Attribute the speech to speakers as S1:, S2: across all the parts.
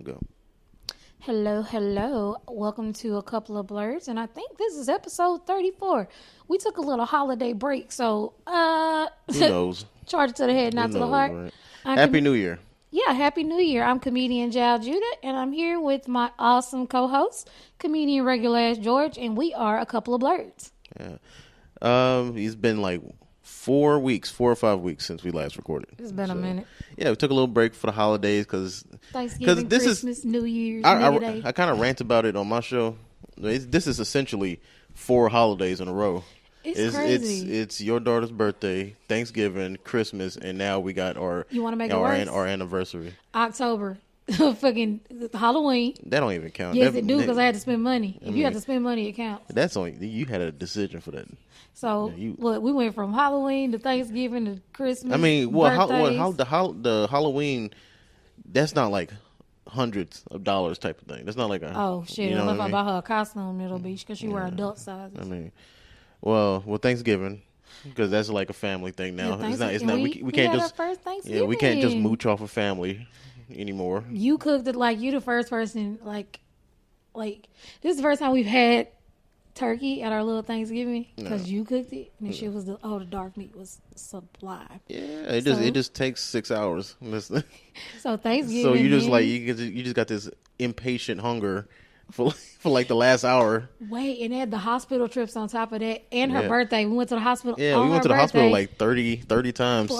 S1: Go.
S2: Hello. Welcome to A Couple of Blurs, and I think this is episode 34. We took a little holiday break, so
S1: Who knows?
S2: charge it to the head, not to the heart.
S1: Right? Happy New Year.
S2: Yeah, Happy New Year. I'm comedian Jal Judah, and I'm here with my awesome co-host, comedian Regular Ass George, and we are A Couple of Blurs.
S1: Yeah. It's been like 4 or 5 weeks since we last recorded.
S2: It's been a minute.
S1: Yeah, we took a little break for the holidays because
S2: Thanksgiving, Christmas, New Year's,
S1: I kind of rant about it on my show. This is essentially 4 holidays in a row.
S2: It's crazy.
S1: It's your daughter's birthday, Thanksgiving, Christmas, and now we got our
S2: You want to make it worse?
S1: Our anniversary.
S2: October, fucking Halloween.
S1: That don't even count.
S2: Yes, it do because I had to spend money. If you had to spend money, it counts.
S1: That's only you had a decision for that.
S2: So look, we went from Halloween to Thanksgiving to Christmas.
S1: I mean, the Halloween? That's not like hundreds of dollars type of thing. That's not like a
S2: shit.
S1: You know
S2: if I buy her a costume, it'll be because she wear adult sizes.
S1: I mean, well, Thanksgiving because that's like a family thing now.
S2: Yeah,
S1: it's not. We can't
S2: had
S1: just
S2: our first Thanksgiving.
S1: we can't just mooch off a family anymore.
S2: You cooked it like you the first person. Like this is the first time we've had turkey at our little Thanksgiving because you cooked it and the shit was the dark meat was sublime.
S1: Yeah, it just takes 6 hours.
S2: So Thanksgiving.
S1: So you just you just got this impatient hunger for like the last hour.
S2: Wait, and they had the hospital trips on top of that, and her birthday. We went to the hospital.
S1: Yeah, we went to the hospital like 30 times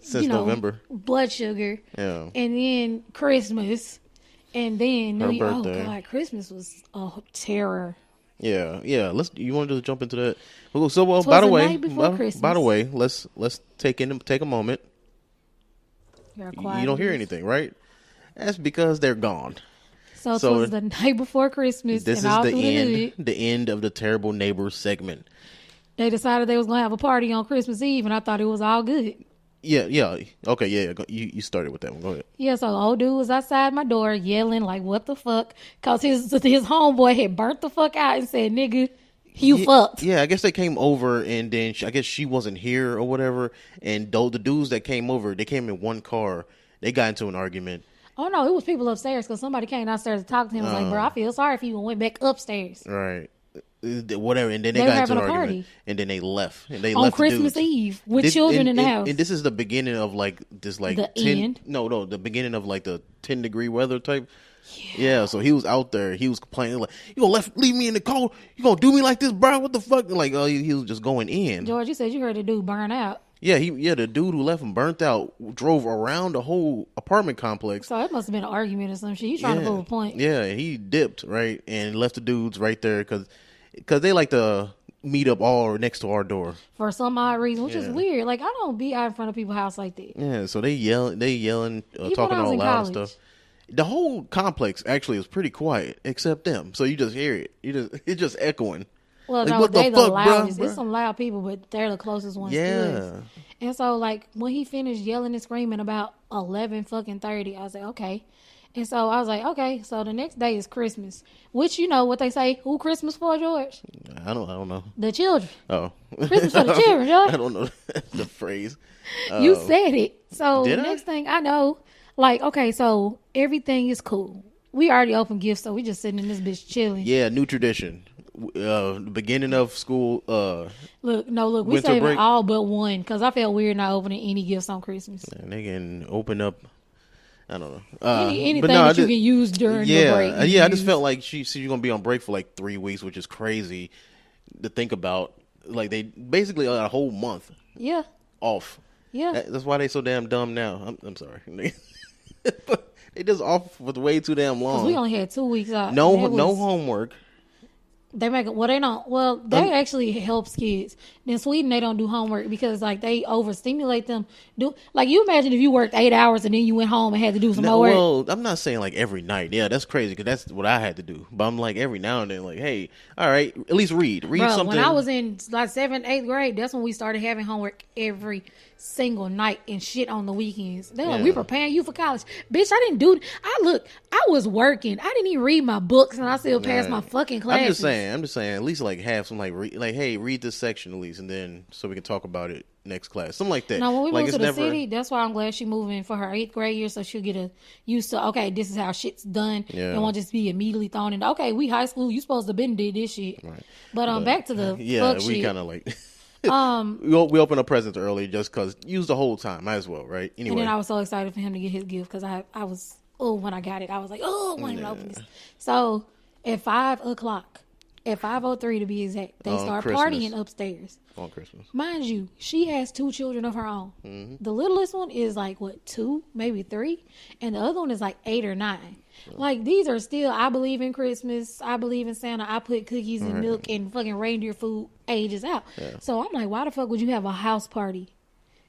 S1: since November.
S2: Blood sugar.
S1: Yeah, and
S2: then Christmas, and then
S1: New Year. Oh
S2: God, Christmas was a terror.
S1: Yeah. You want to just jump into that? So by the way, let's take a moment.
S2: You're quiet.
S1: You don't hear anything, right? That's because they're gone.
S2: So it was the night before Christmas.
S1: This
S2: and
S1: is the end of the Terrible Neighbors segment.
S2: They decided they was gonna have a party on Christmas Eve, and I thought it was all good.
S1: Yeah. Okay, yeah. You started with that one. Go ahead.
S2: Yeah, so the old dude was outside my door yelling like, "What the fuck?" Because his homeboy had burnt the fuck out and said, "Nigga, you fucked."
S1: Yeah, I guess they came over, and then I guess she wasn't here or whatever. And the dudes that came over, they came in one car. They got into an argument.
S2: Oh no, it was people upstairs because somebody came downstairs to talk to him. Was like, "Bro, I feel sorry if you went back upstairs."
S1: Right. Whatever, and then they got into an argument, and then they left. And they
S2: on
S1: left
S2: Christmas Eve with children in the house.
S1: And this is the beginning of like this, like
S2: the end.
S1: No, the beginning of like the 10-degree weather type. Yeah, so he was out there. He was complaining like, "You gonna leave me in the cold? You gonna do me like this, bro? What the fuck?" And like, he was just going in.
S2: George, you said you heard the dude burn out.
S1: Yeah, the dude who left him burnt out, drove around the whole apartment complex.
S2: So it must have been an argument or some shit. He's trying to prove a point.
S1: Yeah, he dipped, right, and left the dudes right there because they like to meet up all next to our door
S2: for some odd reason, which is weird. Like, I don't be out in front of people's house like that.
S1: Yeah, so they yelling, talking all loud and stuff. The whole complex actually is pretty quiet, except them. So you just hear it. It's just echoing.
S2: Well,
S1: like,
S2: no, they the loudest. There's some loud people, but they're the closest ones to us. And so, like, when he finished yelling and screaming about 11:30, I was like, okay. And so I was like, okay, so the next day is Christmas, which, you know what they say, who Christmas for, George?
S1: I don't know.
S2: The children.
S1: Oh.
S2: Christmas for the children, George.
S1: I don't know the phrase.
S2: You said it. So the next thing I know, like, okay, so everything is cool. We already opened gifts, so we just sitting in this bitch chilling.
S1: Yeah, new tradition. Beginning of school.
S2: Look, we saving all but one because I felt weird not opening any gifts on Christmas.
S1: And they can open up. I don't know.
S2: Anything that you can use during the break.
S1: Yeah, I just felt like you're going to be on break for like 3 weeks, which is crazy to think about. Like, they basically a whole month off.
S2: Yeah.
S1: That's why they so damn dumb now. I'm sorry. They just off for way too damn long.
S2: 'Cause we only had 2 weeks out.
S1: No homework.
S2: They make it. Well, they don't. Well, they actually helps kids. In Sweden, they don't do homework because like they overstimulate them. Like you imagine if you worked 8 hours and then you went home and had to do some more work.
S1: Well, I'm not saying like every night. Yeah, that's crazy because that's what I had to do. But I'm like every now and then, like, hey, all right, at least read something.
S2: When I was in like 7th, 8th grade, that's when we started having homework every single night and shit on the weekends. They're like, we preparing you for college. Bitch, I didn't do I was working. I didn't even read my books and I still passed my fucking classes.
S1: I'm just saying, at least like have some like hey, read this section at least and then so we can talk about it next class, something like that.
S2: Now, when we
S1: like,
S2: moved to the city, that's why I'm glad she's moving for her 8th grade year, so she'll get used to, okay, this is how shit's done. Yeah. And won't just be immediately thrown in. Okay, we high school, you supposed to have been did this shit. Right. But back to the fuck
S1: we kind of like we opened up presents early just because use the whole time, might as well, right? Anyway,
S2: and then I was so excited for him to get his gift because I was when I got it, I was like, I want to open this. So at 5:00, at 5:03 to be exact, they start partying upstairs
S1: on Christmas.
S2: Mind you, she has 2 children of her own. Mm-hmm. The littlest one is like 2, maybe 3, and the other one is like 8 or 9. Like, these are still, I believe in Christmas, I believe in Santa, I put cookies and milk and fucking reindeer food ages out. Yeah. So I'm like, why the fuck would you have a house party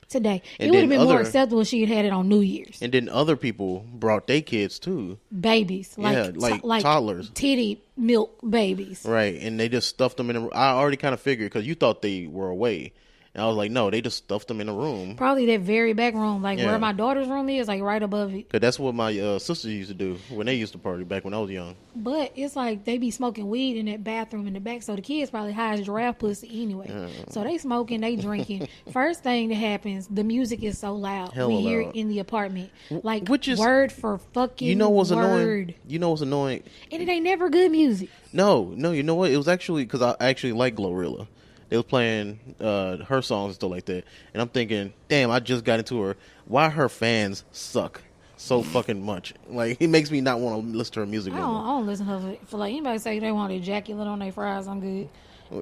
S2: today? And it would have been more acceptable if she had it on New Year's.
S1: And then other people brought their kids too.
S2: Babies. Like
S1: toddlers.
S2: Titty milk babies.
S1: Right. And they just stuffed them in a room. I already kind of figured because you thought they were away. And I was like, no, they just stuffed them in a room.
S2: Probably that very back room, like where my daughter's room is, like right above it.
S1: Because that's what my sisters used to do when they used to party back when I was young.
S2: But it's like they be smoking weed in that bathroom in the back, so the kids probably high as giraffe pussy anyway. So they smoking, they drinking. First thing that happens, the music is so loud. We hear it in the apartment. Like, which is, word for fucking
S1: you know what's
S2: word.
S1: Annoying? You know what's annoying?
S2: And it ain't never good music.
S1: No, you know what? It was actually, because I actually like Glorilla. They was playing her songs and stuff like that. And I'm thinking, damn, I just got into her. Why her fans suck so fucking much? Like, it makes me not want to listen to her music anymore.
S2: I don't listen to her. For like, anybody say they want ejaculate on their fries, I'm good.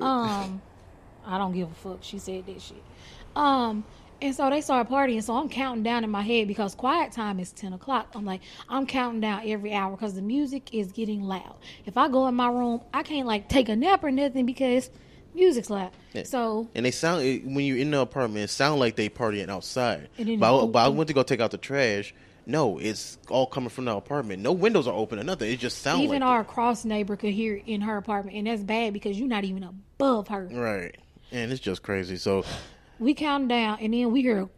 S2: I don't give a fuck. She said that shit. And so they started partying. So I'm counting down in my head because quiet time is 10 o'clock. I'm like, I'm counting down every hour because the music is getting loud. If I go in my room, I can't like take a nap or nothing because music's loud. Yeah. So,
S1: and they sound, when you're in the apartment, it sound like they partying outside. But I went to go take out the trash. No, it's all coming from the apartment. No windows are open or nothing. It just sounds
S2: even
S1: like
S2: our cross neighbor could hear it in her apartment, and that's bad because you're not even above her.
S1: Right. And it's just crazy. So
S2: we count down, and then we hear a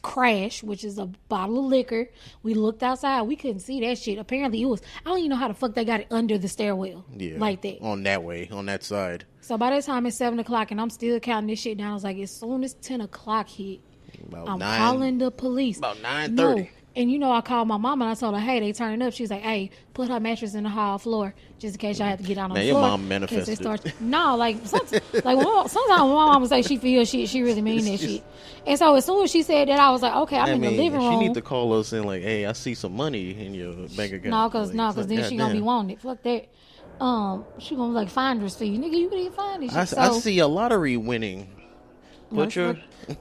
S2: crash, which is a bottle of liquor. We looked outside. We couldn't see that shit. Apparently, it was, I don't even know how the fuck they got it under the stairwell. Yeah. Like that.
S1: On that side.
S2: So by that time, it's 7 o'clock, and I'm still counting this shit down. I was like, as soon as 10 o'clock hit, I'm calling the police.
S1: About 9:30.
S2: No. And you know, I called my mom and I told her, hey, they turning up. She's like, hey, put her mattress in the hall floor just in case y'all have to get out on the floor.
S1: Your mom manifested.
S2: No, like, sometimes my mom would say she feels shit. She really mean that shit. And so as soon as she said that, I was like, okay, I'm in the living room.
S1: She need to call us and like, hey, I see some money in your bank account.
S2: No, because then she going to be wanting it. Fuck that. She going to be like, finder's fee. Nigga, you didn't find this shit.
S1: I see a lottery winning.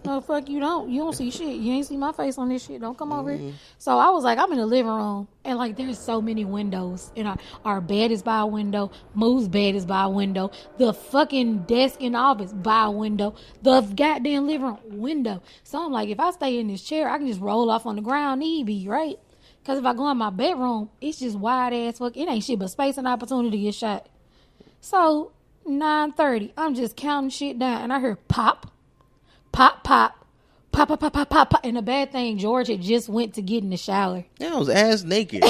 S2: No, fuck you don't. You don't see shit. You ain't see my face on this shit. Don't come over here. So I was like, I'm in the living room, and like, there's so many windows. And our bed is by a window. Moo's bed is by a window. The fucking desk in the office by a window. The goddamn living room window. So I'm like, if I stay in this chair, I can just roll off on the ground, right? Because if I go in my bedroom, it's just wide ass fuck. It ain't shit but space and opportunity to get shot. So 9:30, I'm just counting shit down, and I hear pop. Pop, pop, pop, pop, pop, pop, pop, pop. And the bad thing, George had just went to get in the shower.
S1: Yeah, I was ass naked. I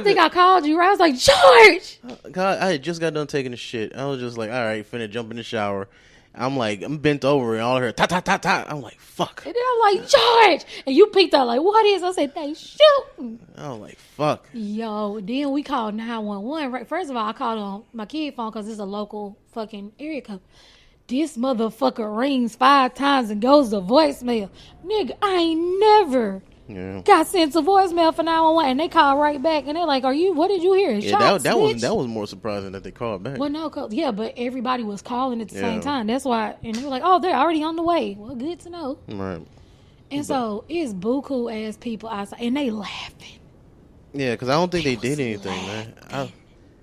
S2: think I called you, right? I was like, George!
S1: God, I had just got done taking a shit. I was just like, all right, finna jump in the shower. I'm like, I'm bent over and all I heard, ta, ta, ta, ta. I'm like, fuck.
S2: And then I'm like, George! And you peeked out like, what is? I said, they shooting.
S1: I was like, fuck.
S2: Yo, then we called 911. Right? First of all, I called on my kid phone because it's a local fucking area code. This motherfucker rings 5 times and goes to voicemail. Nigga, I ain't never got sent to voicemail for 911, and they call right back, and they're like, what did you hear?
S1: Yeah, that was more surprising that they called back.
S2: Well, no, but everybody was calling at the same time. That's why, and they were like, oh, they're already on the way. Well, good to know.
S1: Right.
S2: And so it's buku ass people outside, and they laughing.
S1: Yeah, because I don't think they did anything, man.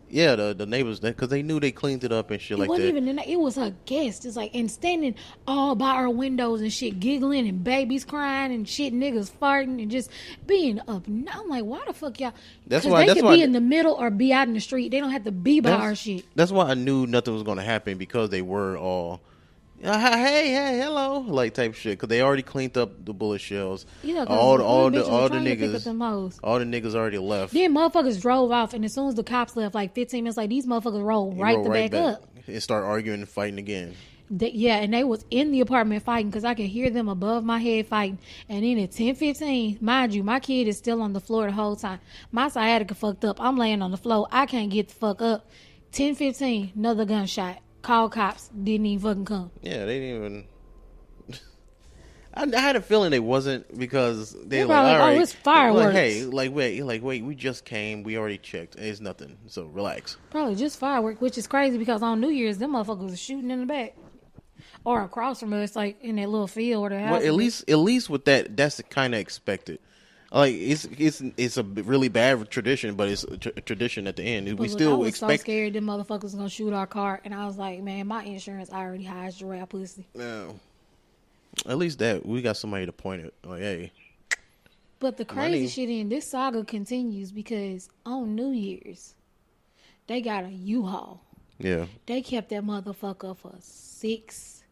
S1: Yeah, the neighbors, because they knew they cleaned it up and shit like that. It wasn't even it was a guest. It's like, and standing all by our windows and shit, giggling and babies crying and shit, niggas farting and just being up. I'm like, why the fuck y'all? Because they could be in the middle or be out in the street. They don't have to be by our shit. That's why I knew nothing was going to happen, because they were all, hey, hello, like type shit. Because they already cleaned up the bullet shells. All the niggas already left.
S2: Then motherfuckers drove off, and as soon as the cops left, like 15 minutes, like these motherfuckers rolled right back up.
S1: and start arguing and fighting again.
S2: And they was in the apartment fighting because I could hear them above my head fighting. And then at 10:15, mind you, my kid is still on the floor the whole time. My sciatica fucked up. I'm laying on the floor. I can't get the fuck up. 10:15, another gunshot. Call cops. Didn't even fucking come.
S1: Yeah, they didn't even. I had a feeling they wasn't because they're
S2: like, all right, it's fireworks.
S1: Wait, we just came. We already checked. It's nothing. So relax.
S2: Probably just fireworks, which is crazy because on New Year's, them motherfuckers are shooting in the back. Or across from us, like in that little field or the house.
S1: Well, at least with that, that's kind of expected. Like it's a really bad tradition, but it's a tradition at the end. We still expect.
S2: I was so scared them motherfuckers gonna shoot our car, and I was like, man, my insurance already hides giraffe pussy.
S1: No, at least that we got somebody to point it. Like, hey.
S2: But the crazy shit in this saga continues because on New Year's, they got a U-Haul.
S1: Yeah.
S2: They kept that motherfucker for 6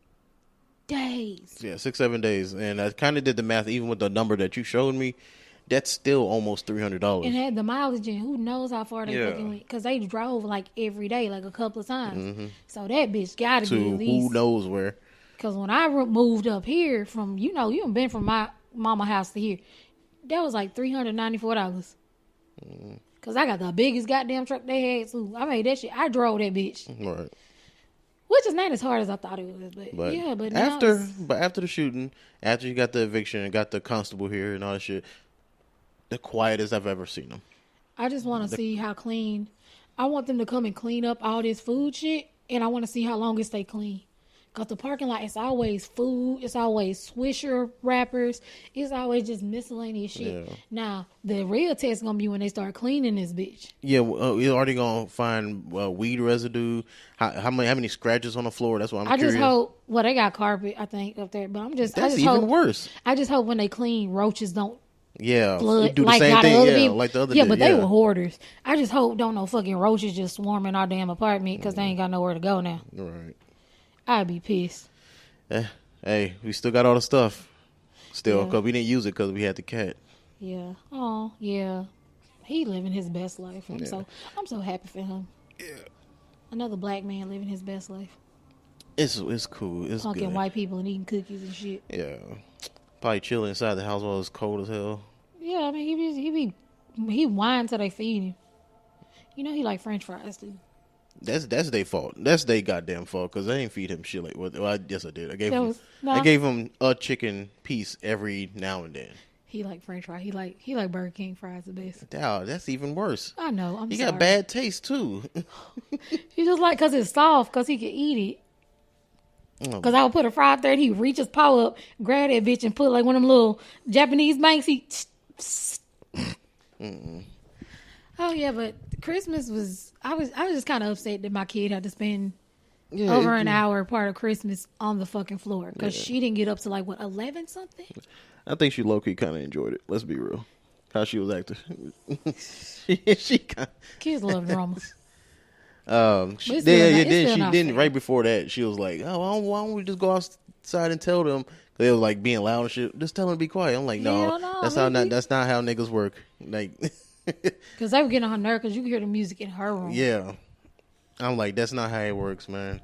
S2: days.
S1: Yeah, 6-7 days, and I kind of did the math. Even with the number that you showed me, that's still almost $300.
S2: And had the mileage in. Who knows how far they fucking went? Because they drove like every day, like a couple of times. Mm-hmm. So that bitch got to be at least.
S1: Who knows where?
S2: Because when I moved up here from, you haven't been from my mama house to here, that was like $394. Because I got the biggest goddamn truck they had too. I made that shit. I drove that bitch.
S1: Right.
S2: Which is not as hard as I thought it was, but
S1: after the shooting, after you got the eviction and got the constable here and all that shit, the quietest I've ever seen them.
S2: I just want to see how clean. I want them to come and clean up all this food shit, and I want to see how long it stay clean. Because the parking lot, it's always food. It's always Swisher wrappers. It's always just miscellaneous shit. Yeah. Now, the real test going to be when they start cleaning this bitch.
S1: Yeah, you're already going to find weed residue. How many scratches on the floor? That's what I'm curious.
S2: I just hope, they got carpet, I think, up there. But
S1: That's even worse.
S2: I just hope when they clean, roaches don't.
S1: Yeah,
S2: blood,
S1: do the same thing. Like the other.
S2: Yeah, but they were hoarders. I just hope don't no fucking roaches just swarming our damn apartment because they ain't got nowhere to go now.
S1: Right.
S2: I'd be pissed.
S1: Hey, we still got all the stuff. Still, because we didn't use it because we had the cat.
S2: Yeah. Oh, yeah. He living his best life. I'm so happy for him.
S1: Yeah.
S2: Another black man living his best life.
S1: It's cool. It's
S2: punking
S1: good.
S2: White people and eating cookies and shit.
S1: Yeah. Probably chilling inside the house while it's cold as hell.
S2: Yeah, I mean he whine till they feed him. He like French fries too.
S1: That's their fault. That's their goddamn fault because they ain't feed him shit like. Well, I guess I did. I gave him a chicken piece every now and then.
S2: He like French fries. He like Burger King fries the best.
S1: That's even worse.
S2: I know.
S1: He got bad taste too.
S2: He just like because it's soft because he can eat it. Because I would put a fry up there and he reach his paw up, grab that bitch and put like one of them little Japanese banks. Oh yeah, but Christmas was. I was just kind of upset that my kid had to spend over an hour part of Christmas on the fucking floor because she didn't get up to like 11 something.
S1: I think she low key kind of enjoyed it. Let's be real, how she was acting.
S2: Kids love drama.
S1: She didn't. Right before that, she was like, "Oh, why don't we just go outside and tell them?" They was like being loud and shit. Just tell them to be quiet. I'm like, no, that's not how niggas work. Like.
S2: Because they were getting on her nerve because you could hear the music in her room.
S1: Yeah. I'm like, that's not how it works, man.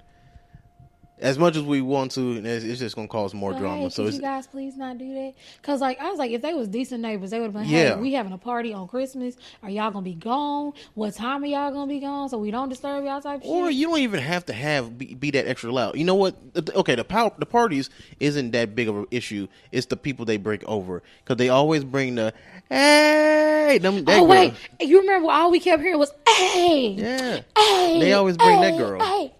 S1: As much as we want to, it's just going to cause more drama.
S2: Hey, so could you guys please not do that? Because I was like, if they was decent neighbors, they would have been, hey, we having a party on Christmas. Are y'all going to be gone? What time are y'all going to be gone so we don't disturb y'all type shit?
S1: Or you don't even have to be that extra loud. You know what? Okay, the parties isn't that big of an issue. It's the people they break over. Because they always bring the, hey,
S2: wait. You remember all we kept hearing was, hey.
S1: Yeah.
S2: Hey.
S1: They always bring that girl.
S2: Hey.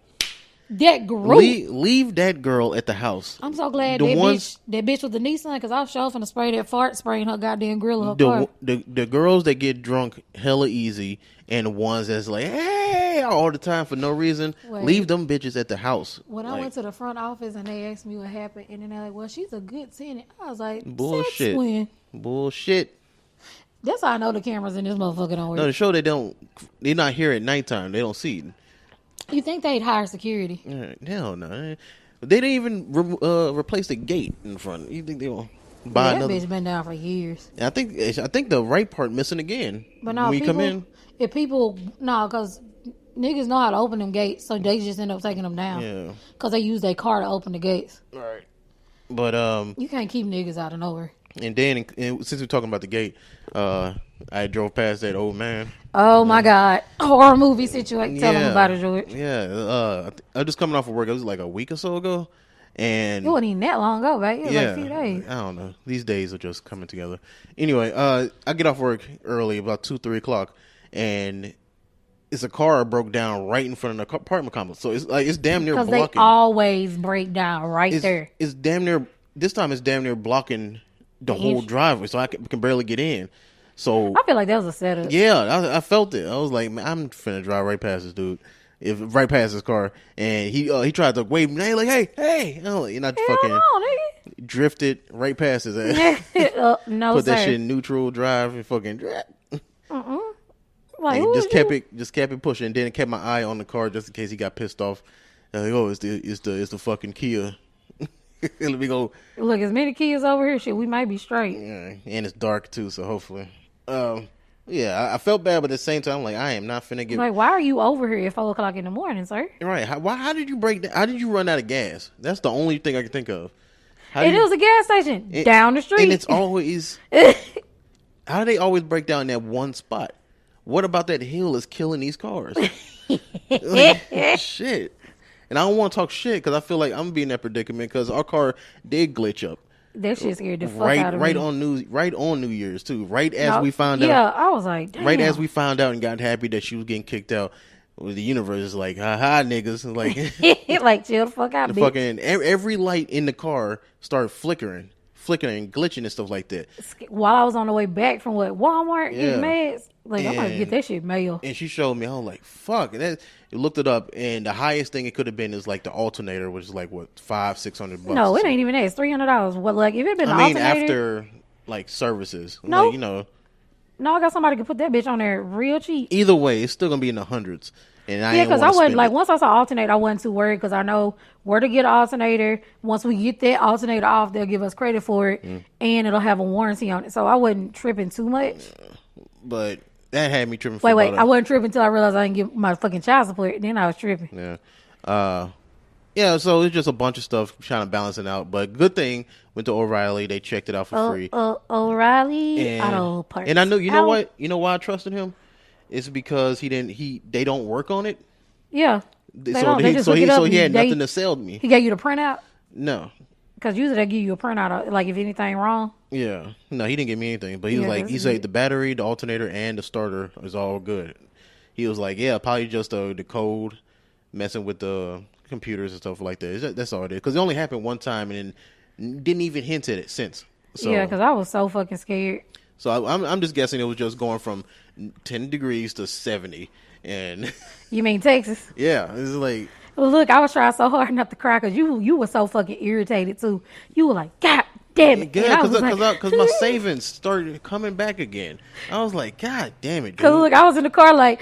S2: That group.
S1: Leave that girl at the house.
S2: I'm so glad that bitch with the Nissan because I was sure finna spray that fart spraying her goddamn grill of her car.
S1: The girls that get drunk hella easy and the ones that's like, hey, all the time for no reason, leave them bitches at the house.
S2: When I went to the front office and they asked me what happened, and then they're like, well, she's a good tenant. I was like,
S1: Bullshit.
S2: That's how I know the cameras in this motherfucker don't work.
S1: No, the show they're not here at nighttime. They don't see it.
S2: You think they'd hire security?
S1: Hell no. They didn't even replace the gate in front. You think they will buy another?
S2: That bitch been down for years.
S1: I think the right part missing again.
S2: But no,
S1: when you come in,
S2: because Niggas know how to open them gates, so they just end up taking them down.
S1: Yeah.
S2: Because they use their car to open the gates.
S1: All right. But
S2: you can't keep niggas out of nowhere.
S1: And then, since we're talking about the gate, I drove past that old man.
S2: Oh my God, horror movie situation. Tell them about it, George.
S1: Yeah, I just coming off of work. It was like a week or so ago, and
S2: it wasn't even that long ago, babe. It was like a few days.
S1: I don't know. These days are just coming together. Anyway, I get off work early, about 2-3 o'clock, and it's a car broke down right in front of the apartment complex. So it's damn near blocking.
S2: Because they always break down there.
S1: It's damn near. This time it's damn near blocking the whole driveway, so I can barely get in. So
S2: I feel like that was a setup.
S1: Yeah, I felt it. I was like, man, I'm finna drive right past this dude, right past his car, and he tried to wave me. Like, hey, and I fucking drifted right past his ass.
S2: No,
S1: put
S2: sir.
S1: that shit in neutral, drive, and fucking.
S2: Like,
S1: and just kept it pushing. And then kept my eye on the car just in case he got pissed off. Like, it's the fucking Kia. Let me go.
S2: Look, as many kids over here, shit, we might be straight.
S1: Yeah, and it's dark too, so hopefully. I felt bad, but at the same time, I'm like, I am not finna get.
S2: Like, why are you over here at 4 o'clock in the morning, sir?
S1: Right? How did you break down? How did you run out of gas? That's the only thing I can think of.
S2: It was a gas station down the street,
S1: and it's always. How do they always break down in that one spot? What about that hill is killing these cars? Shit. And I don't want to talk shit because I feel like I'm being in that predicament because our car did glitch up.
S2: That shit scared the fuck out of me.
S1: Right on New Year's too. Right as we found out.
S2: Yeah, I was like, damn.
S1: Right as we found out and got happy that she was getting kicked out. The universe is like, ha niggas. Like,
S2: like chill the fuck out, bitch.
S1: Fucking every light in the car started flickering and glitching and stuff like that.
S2: While I was on the way back from Walmart getting meds, like I'm gonna get that shit mail.
S1: And she showed me, I was like, fuck. And you looked it up, and the highest thing it could have been is like the alternator, which is like what, $500-$600.
S2: No, it ain't even that. It's $300. What, like if it been an alternator
S1: after like services,
S2: no,
S1: like, you know.
S2: No, I got somebody to put that bitch on there real cheap.
S1: Either way, it's still gonna be in the hundreds. And
S2: because I wasn't like, once I saw alternator, I wasn't too worried because I know where to get an alternator. Once we get that alternator off, they'll give us credit for it, and it'll have a warranty on it. So I wasn't tripping too much.
S1: But that had me tripping.
S2: Wait, I wasn't tripping until I realized I didn't get my fucking child support. Then I was tripping.
S1: Yeah. So it's just a bunch of stuff trying to balance it out. But good thing went to O'Reilly. They checked it out for free.
S2: O'Reilly Auto Parts.
S1: And I know, you know what? You know why I trusted him? It's because they don't work on it.
S2: Yeah.
S1: He had nothing to sell me.
S2: He gave you the printout?
S1: No.
S2: Because usually they give you a printout, like if anything wrong.
S1: Yeah. No, he didn't give me anything. But he was like, he said the battery, the alternator, and the starter is all good. He was like, yeah, probably just the code messing with the computers and stuff like that. That's all it is. Because it only happened one time and then didn't even hint at it since. So,
S2: yeah, because I was so fucking scared.
S1: So I'm just guessing it was just going from 10 degrees to 70. And
S2: you mean Texas?
S1: Yeah. It's like...
S2: Well, look, I was trying so hard not to cry because you were so fucking irritated too. You were like, God damn it.
S1: Because my savings started coming back again. I was like, God damn it, dude.
S2: Because look, I was in the car like,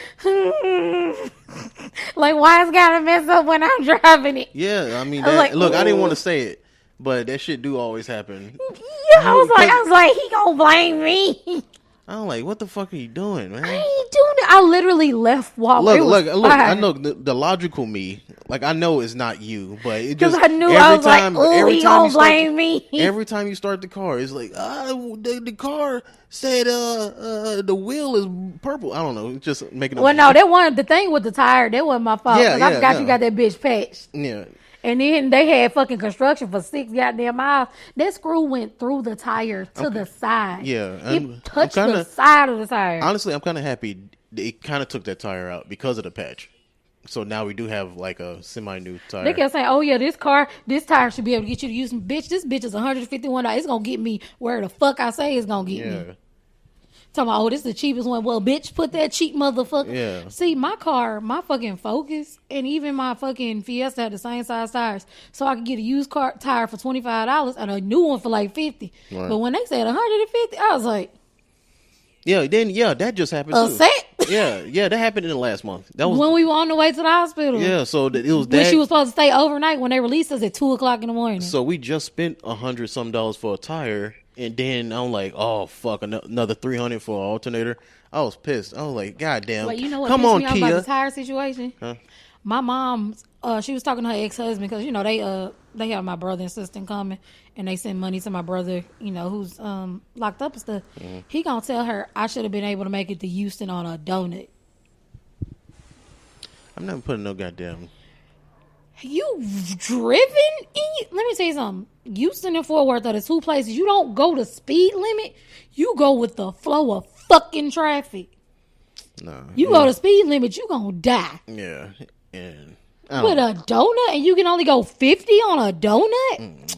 S2: like, why it's got to mess up when I'm driving it?
S1: Yeah, I mean, I didn't want to say it, but that shit do always happen.
S2: Yeah, I was like, he gonna blame me.
S1: I'm like, what the fuck are you doing, man?
S2: I ain't doing it. I literally left Walmart.
S1: Look, I know the logical me. Like, I know it's not you, but it just...
S2: Because I knew I was like, oh, he gonna blame me.
S1: Every time you start the car, it's like, the car said the wheel is purple. I don't know. It's just making...
S2: Well, no, that wasn't... The thing with the tire, that wasn't my fault. Because I forgot you got that bitch patched.
S1: Yeah.
S2: And then they had fucking construction for 6 goddamn miles. That screw went through the tire to the side.
S1: Yeah.
S2: It touched the side of the tire.
S1: Honestly, I'm kind of happy it kind of took that tire out because of the patch. So now we do have like a semi-new tire.
S2: They kept saying, oh yeah, this tire should be able to get you to use some bitch. This bitch is $151. It's going to get me where the fuck I say it's going to get me. Talking about, oh, this is the cheapest one. Well, bitch, put that cheap motherfucker.
S1: Yeah.
S2: See, my car, my fucking Focus, and even my fucking Fiesta had the same size tires. So I could get a used car tire for $25 and a new one for like $50. Right. But when they said $150, I was like,
S1: that just happened too.
S2: Set?
S1: Yeah, that happened in the last month. That was
S2: when we were on the way to the hospital.
S1: Yeah, so it was
S2: when she was supposed to stay overnight when they released us at 2:00 in the morning.
S1: So we just spent $100 some for a tire. And then I'm like, oh fuck, another $300 for an alternator. I was pissed. I was like, God damn.
S2: Wait, you know what
S1: Come
S2: pissed
S1: on,
S2: me off
S1: Kia.
S2: about the tire situation?
S1: Huh?
S2: My mom, she was talking to her ex-husband because, you know, they have my brother and sister coming and they send money to my brother, you know, who's locked up and stuff. Mm-hmm. He gonna tell her I should have been able to make it to Houston on a donut.
S1: I'm not putting no goddamn.
S2: You driven? Let me tell you something. Houston and Fort Worth are the two places you don't go the speed limit. You go with the flow of fucking traffic.
S1: No.
S2: You go the speed limit, you gonna die.
S1: Yeah. And
S2: with a donut, and you can only go 50 on a donut,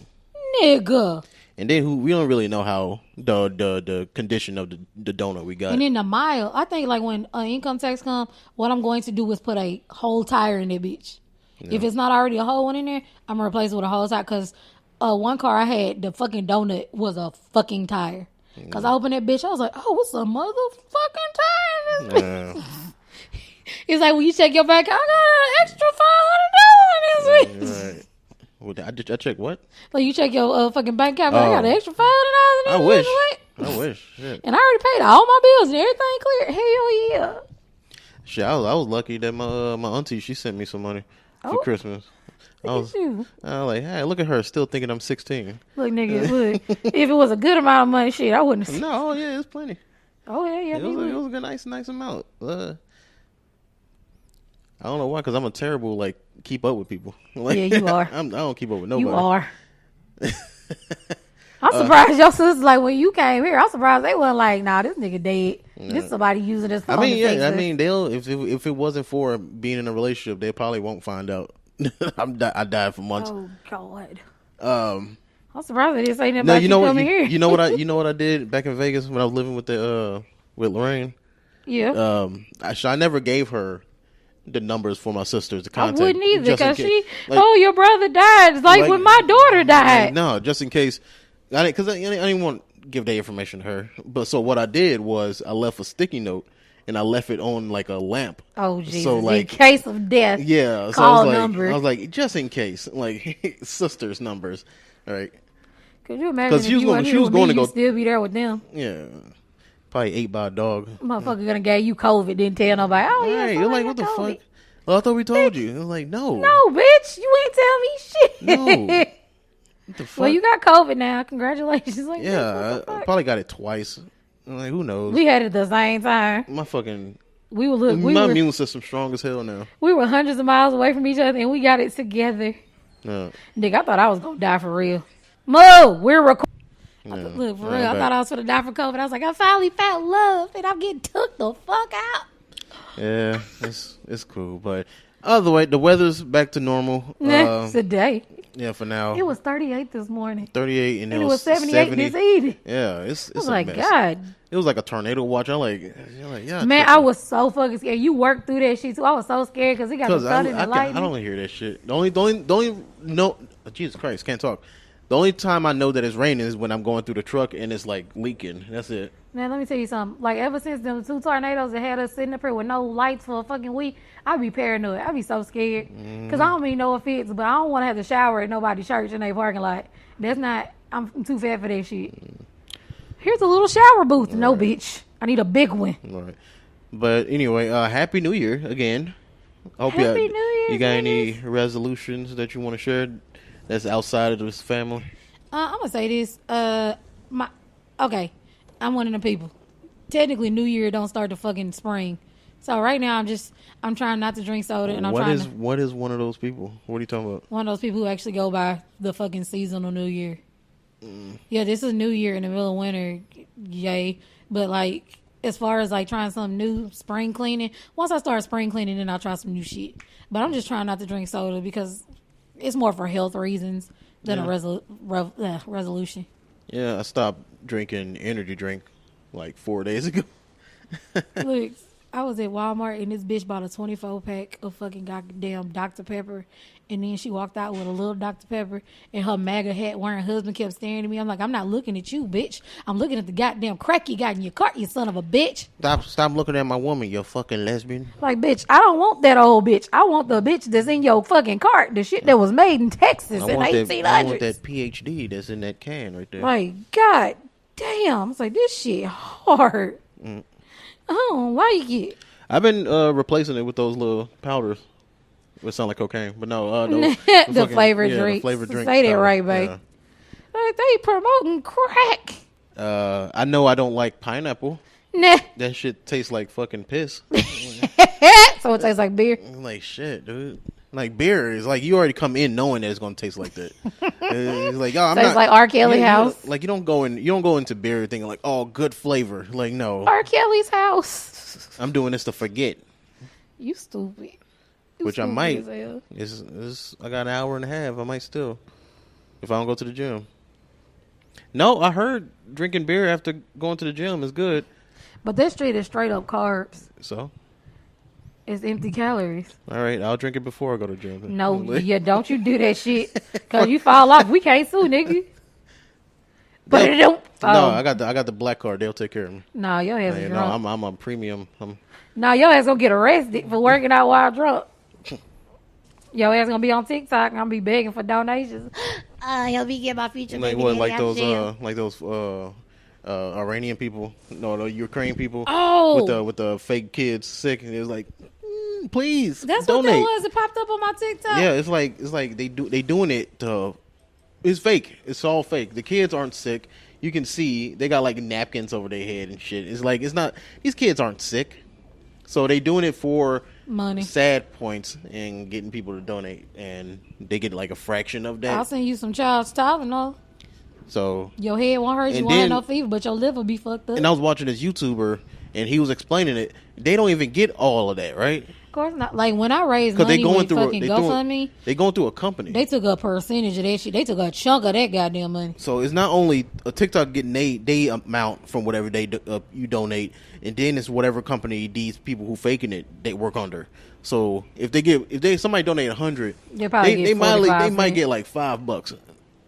S2: nigga.
S1: And then we don't really know how the condition of the donut we got.
S2: And in the mile, I think like when income tax come, what I'm going to do is put a whole tire in that bitch. Yeah. If it's not already a whole one in there, I'm gonna replace it with a whole tire. Cause one car I had, the fucking donut was a fucking tire. Cause I opened that bitch, I was like, oh, what's a motherfucking tire in this bitch? It's like when you check your bank, I got an extra $500 in this bitch.
S1: Right. I checked what?
S2: Like you check your fucking bank account, I got an extra $500 in this bitch.
S1: I wish. Shit.
S2: And I already paid all my bills and everything clear. Hell yeah.
S1: Shit, I was lucky that my auntie, she sent me some money for Christmas. I was like, hey, look at her, still thinking I'm 16.
S2: Look, nigga, look. If it was a good amount of money, shit, I wouldn't have.
S1: No, yeah, it's plenty.
S2: Oh, yeah.
S1: It was a good, nice amount. I don't know why, because I'm a terrible, like, keep up with people. Like,
S2: yeah, you are.
S1: I don't keep up with nobody.
S2: You are. I'm surprised your sisters, like, when you came here, I'm surprised they weren't like, nah, this nigga dead. This somebody using this phone.
S1: They'll, if it wasn't for being in a relationship, they probably won't find out. I died for months.
S2: Oh, God.
S1: I'm
S2: surprised they didn't say nothing about you coming here.
S1: You know what I did back in Vegas when I was living with Lorraine?
S2: Yeah.
S1: I never gave her the numbers for my sisters to contact.
S2: I wouldn't either, because your brother died. It's like when my daughter died.
S1: No, just in case. I didn't want to give that information to her. But so what I did was I left a sticky note and I left it on like a lamp.
S2: Oh, Jesus. So, like, in case of death.
S1: Yeah.
S2: Call
S1: so
S2: number.
S1: I was like, just in case, like sisters' numbers. All right.
S2: Could you imagine if she was going to go still be there with them?
S1: Yeah. Probably ate by a dog.
S2: Motherfucker gonna get you COVID, didn't tell nobody. Oh, yeah.
S1: Right. You're like, what the fuck? Well, I thought we told you. I was like, no.
S2: No, bitch. You ain't tell me shit.
S1: No. What the fuck?
S2: Well, you got COVID now. Congratulations. Like,
S1: yeah, I probably got it twice. Like, who knows?
S2: We had it at the same time.
S1: My
S2: immune
S1: system strong as hell now.
S2: We were hundreds of miles away from each other, and we got it together.
S1: Yeah.
S2: Nigga, I thought I was gonna die for real. Mo, we're recording.
S1: Yeah.
S2: Look, for real, I thought I was gonna die for COVID. I was like, I finally found love, and I'm getting took the fuck out.
S1: Yeah, it's cool, but other way, the weather's back to normal.
S2: Today.
S1: Yeah, for now.
S2: It was 38 this morning.
S1: 38, and
S2: it was 78 this evening.
S1: Yeah, it's
S2: I was like, God.
S1: It was like a tornado watch. I'm like, yeah.
S2: Man, I was so fucking scared. You worked through that shit too. I was so scared because it got the thunder and the lightning.
S1: I don't hear that shit. The only no, Jesus Christ, can't talk. The only time I know that it's raining is when I'm going through the truck and it's like leaking. That's it.
S2: Man, let me tell you something. Like, ever since them 2 tornadoes that had us sitting up here with no lights for a fucking week, I'd be paranoid. I'd be so scared. Because I don't mean no offense, but I don't want to have to shower at nobody's church in their parking lot. I'm too fat for that shit. Here's a little shower booth. No, bitch. I need a big one.
S1: All right. But anyway, Happy New Year again.
S2: Happy New Year.
S1: You got any resolutions that you want to share that's outside of this family?
S2: I'm going to say this. Okay. I'm one of the people. Technically, New Year don't start the fucking spring. So right now, I'm trying not to drink soda, and
S1: what is one of those people? What are you talking about?
S2: One of those people who actually go by the fucking seasonal New Year. Yeah, this is New Year in the middle of winter, yay. But like, as far as like trying something new, spring cleaning. Once I start spring cleaning, then I'll try some new shit. But I'm just trying not to drink soda because it's more for health reasons than a resolution.
S1: Yeah, I stopped drinking energy drink like 4 days ago.
S2: Look, I was at Walmart and this bitch bought a 24-pack of fucking goddamn Dr. Pepper. And then she walked out with a little Dr. Pepper and her MAGA hat wearing husband kept staring at me. I'm like, I'm not looking at you, bitch. I'm looking at the goddamn crack you got in your cart, you son of a bitch.
S1: Stop looking at my woman, you fucking lesbian.
S2: Like, bitch, I don't want that old bitch. I want the bitch that's in your fucking cart. The shit that was made in Texas in 1800s.
S1: I want that PhD that's in that can right there.
S2: Like, God damn. I was like, this shit hard. Oh, why you get?
S1: I've been replacing it with those little powders. It sound like cocaine, but no.
S2: The flavored drinks.
S1: The flavored drink.
S2: Say that right, babe. Yeah. Like, they promoting crack.
S1: I know I don't like pineapple.
S2: Nah.
S1: That shit tastes like fucking piss.
S2: So it tastes like beer?
S1: Like shit, dude. Like beer is like you already come in knowing that it's gonna taste like that. It's like, oh, I'm
S2: so it's like R. Kelly house.
S1: Like you don't go into beer thinking like, oh, good flavor. Like no.
S2: R. Kelly's house.
S1: I'm doing this to forget.
S2: You stupid.
S1: Which I might. I got an hour and a half. I might still, if I don't go to the gym. No, I heard drinking beer after going to the gym is good.
S2: But this street is straight up carbs.
S1: So?
S2: It's empty calories.
S1: All right, I'll drink it before I go to the gym.
S2: No, don't you do that shit. Because you fall off. We can't sue, nigga. But it don't.
S1: No, I got the black card. They'll take care of me.
S2: No, your ass is drunk.
S1: I'm a premium.
S2: No, your ass gonna get arrested for working out while drunk. Your ass gonna be on TikTok and I'm be begging for donations. He'll be getting my future.
S1: Like what? Like those Iranian people? No, the Ukraine people.
S2: Oh,
S1: with the fake kids sick, and it was like, please.
S2: That's
S1: donate.
S2: What that was. It popped up on my TikTok.
S1: Yeah, it's like they doing it to. It's fake. It's all fake. The kids aren't sick. You can see they got like napkins over their head and shit. It's like it's not. These kids aren't sick, so they doing it for
S2: money,
S1: sad points, and getting people to donate, and they get like a fraction of that.
S2: I'll send you some child's Tylenol.
S1: So
S2: your head won't hurt. You won't have no fever, but your liver be fucked up.
S1: And I was watching this YouTuber, and he was explaining it. They don't even get all of that, right?
S2: Of course not. Like when I raised money with fucking GoFundMe,
S1: they going through a company.
S2: They took a percentage of that shit. They took a chunk of that goddamn money.
S1: So it's not only a TikTok getting they amount from whatever you donate, and then it's whatever company these people who faking it they work under. So if somebody donate 100, they might get like $5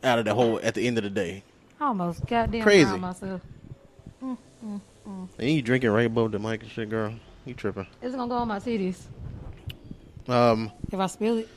S1: out of the whole at the end of the day.
S2: Almost goddamn
S1: crazy
S2: myself.
S1: And you drinking right above the mic and shit, girl. You tripping.
S2: It's gonna go on my titties. If I spill it.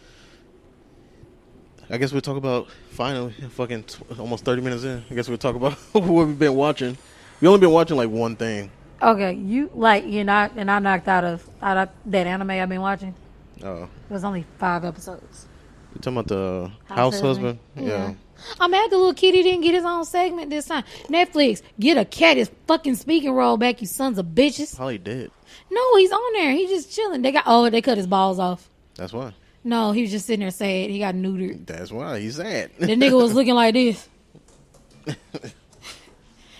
S1: I guess we'll talk about finally fucking almost 30 minutes in. I guess we'll talk about what we've been watching. We only been watching like one thing.
S2: Okay, and I knocked out of that anime I've been watching.
S1: Oh.
S2: It was only 5 episodes.
S1: You talking about the house husband? Yeah.
S2: I'm mad the little kitty didn't get his own segment this time. Netflix, get a cat his fucking speaking role back, you sons of bitches.
S1: Probably did.
S2: No, he's on there. He's just chilling. They cut his balls off.
S1: That's why.
S2: No, he was just sitting there sad. He got neutered.
S1: That's why he's sad.
S2: The nigga was looking like this.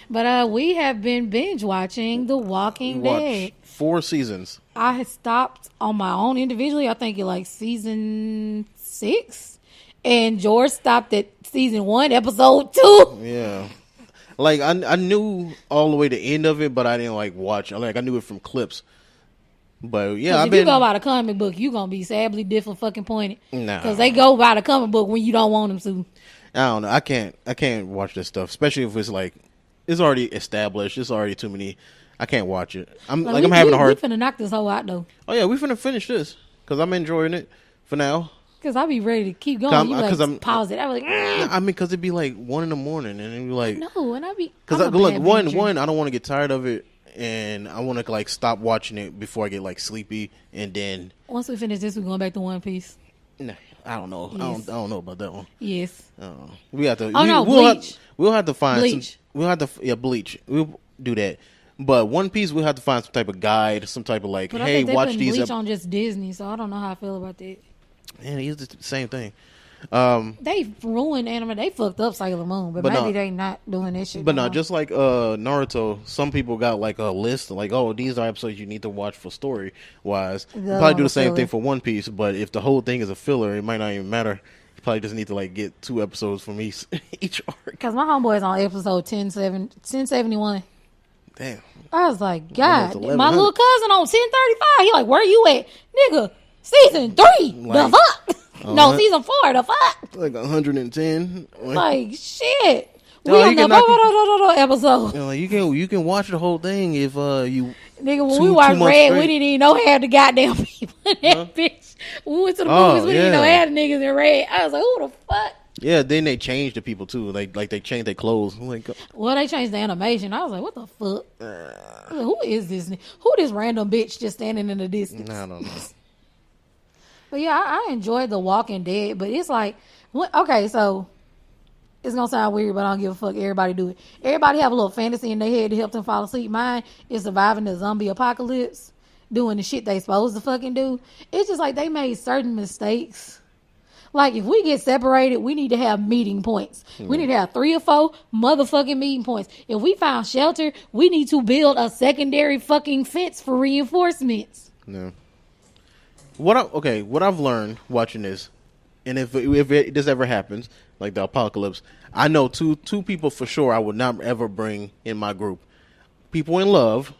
S2: But we have been binge watching The Walking Dead.
S1: 4 seasons.
S2: I had stopped on my own individually. I think it like season 6, and George stopped at season 1, episode 2.
S1: Yeah, like I knew all the way to the end of it, but I didn't like watch. Like I knew it from clips. But yeah,
S2: if you go by the comic book, you gonna be sadly different fucking pointed.
S1: Nah,
S2: because they go by the comic book when you don't want them to.
S1: I don't know. I can't watch this stuff, especially if it's like it's already established. It's already too many. I can't watch it. I'm having a hard.
S2: We finna knock this whole out though.
S1: Oh yeah, we finna finish this because I'm enjoying it for now.
S2: Because I'll be ready to keep going. I'm pause it. I was like,
S1: I mean, because it'd be like 1 a.m. and it'd be like
S2: no, and I'd be
S1: because look one I don't want to get tired of it, and I want to like stop watching it before I get like sleepy, and then
S2: once we finish this, we're going back to One Piece.
S1: Nah, I don't know. Yes. I don't know about that one.
S2: Yes.
S1: We have to.
S2: Bleach.
S1: We'll have to find
S2: Bleach.
S1: We'll have to Bleach. We'll do that. But One Piece, we'll have to find some type of guide, some type of like,
S2: but
S1: hey, watch these.
S2: Bleach on just Disney, so I don't know how I feel about that.
S1: Man, it's the same thing.
S2: They ruined anime. They fucked up Sailor Moon, but maybe they not doing that shit.
S1: But no, just like Naruto, some people got like a list, like, oh, these are episodes you need to watch for story wise. Probably do the same thing for One Piece, but if the whole thing is a filler, it might not even matter. You probably just need to like get 2 episodes from each arc.
S2: Because my homeboy's on episode 1071.
S1: Damn.
S2: I was like, God, my little cousin on 1035. He like, where you at, nigga? Season 3, the fuck? No, season 4, the fuck?
S1: Like 110.
S2: Like shit. We on the episode.
S1: Like you can watch the whole thing if you.
S2: Nigga, when we watched Red, we didn't even know half the goddamn people in that bitch. When we went to the movies, we didn't even know half the niggas in Red. I was like, who the fuck?
S1: Yeah, then they changed the people too. Like they changed their clothes. Like,
S2: well, they changed the animation. I was like, what the fuck? Who is this? Who this random bitch just standing in the distance?
S1: I don't know.
S2: But yeah, I enjoyed The Walking Dead. But it's like, okay, so it's gonna sound weird, but I don't give a fuck. Everybody do it. Everybody have a little fantasy in their head to help them fall asleep. Mine is surviving the zombie apocalypse, doing the shit they supposed to fucking do. It's just like they made certain mistakes. Like, if we get separated, we need to have meeting points. We need to have 3 or 4 motherfucking meeting points. If we found shelter, we need to build a secondary fucking fence for reinforcements.
S1: No. What I've learned watching this, and if this ever happens, like the apocalypse, I know two people for sure I would not ever bring in my group. People in love.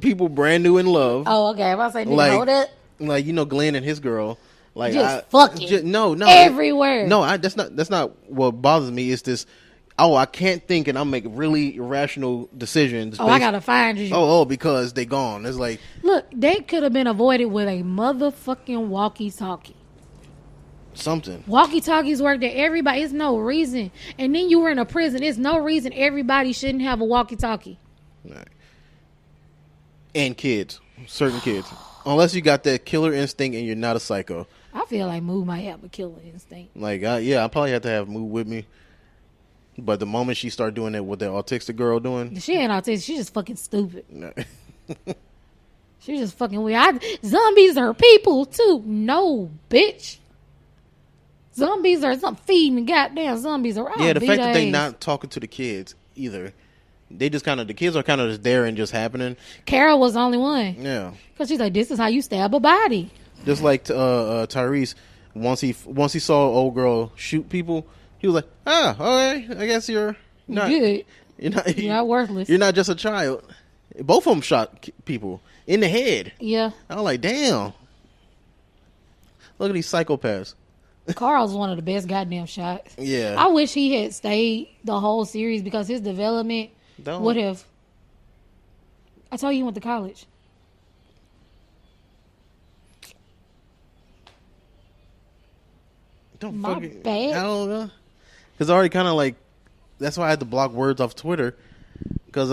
S1: People brand new in love.
S2: Oh, okay. If I say, nigga, hold up.
S1: Like, Glenn and his girl. Like,
S2: just fucking
S1: no
S2: everywhere.
S1: That's not what bothers me. It's this. Oh, I can't think, and I'll make really irrational decisions.
S2: I gotta find you.
S1: Because they gone. It's like,
S2: look, they could have been avoided with a motherfucking walkie-talkie.
S1: Something.
S2: Walkie-talkies work there. Everybody. It's no reason. And then you were in a prison. It's no reason everybody shouldn't have a walkie-talkie.
S1: Right. And kids, certain kids, unless you got that killer instinct and you're not a psycho.
S2: I feel like Moo might have a killer instinct.
S1: Like, I probably have to have Moo with me. But the moment she started doing it with that autistic girl doing...
S2: She ain't autistic. She's just fucking stupid. No. She's just fucking weird. Zombies are people, too. No, bitch. Zombies are something feeding goddamn zombies around.
S1: Yeah, the fact that they not talking to the kids either. They just the kids are kind of just there and just happening.
S2: Carol was the only one.
S1: Yeah. Because
S2: she's like, this is how you stab a body.
S1: Just like Tyrese, once he saw an old girl shoot people, he was like, okay, I guess you're not
S2: good. You're not worthless.
S1: You're not just a child. Both of them shot people in the head.
S2: Yeah.
S1: I was like, damn. Look at these psychopaths.
S2: Carl's one of the best goddamn shots.
S1: Yeah.
S2: I wish he had stayed the whole series because his development would have. I told you he went to college.
S1: My bad. I don't know. Because I already kind of like, that's why I had to block words off Twitter. Because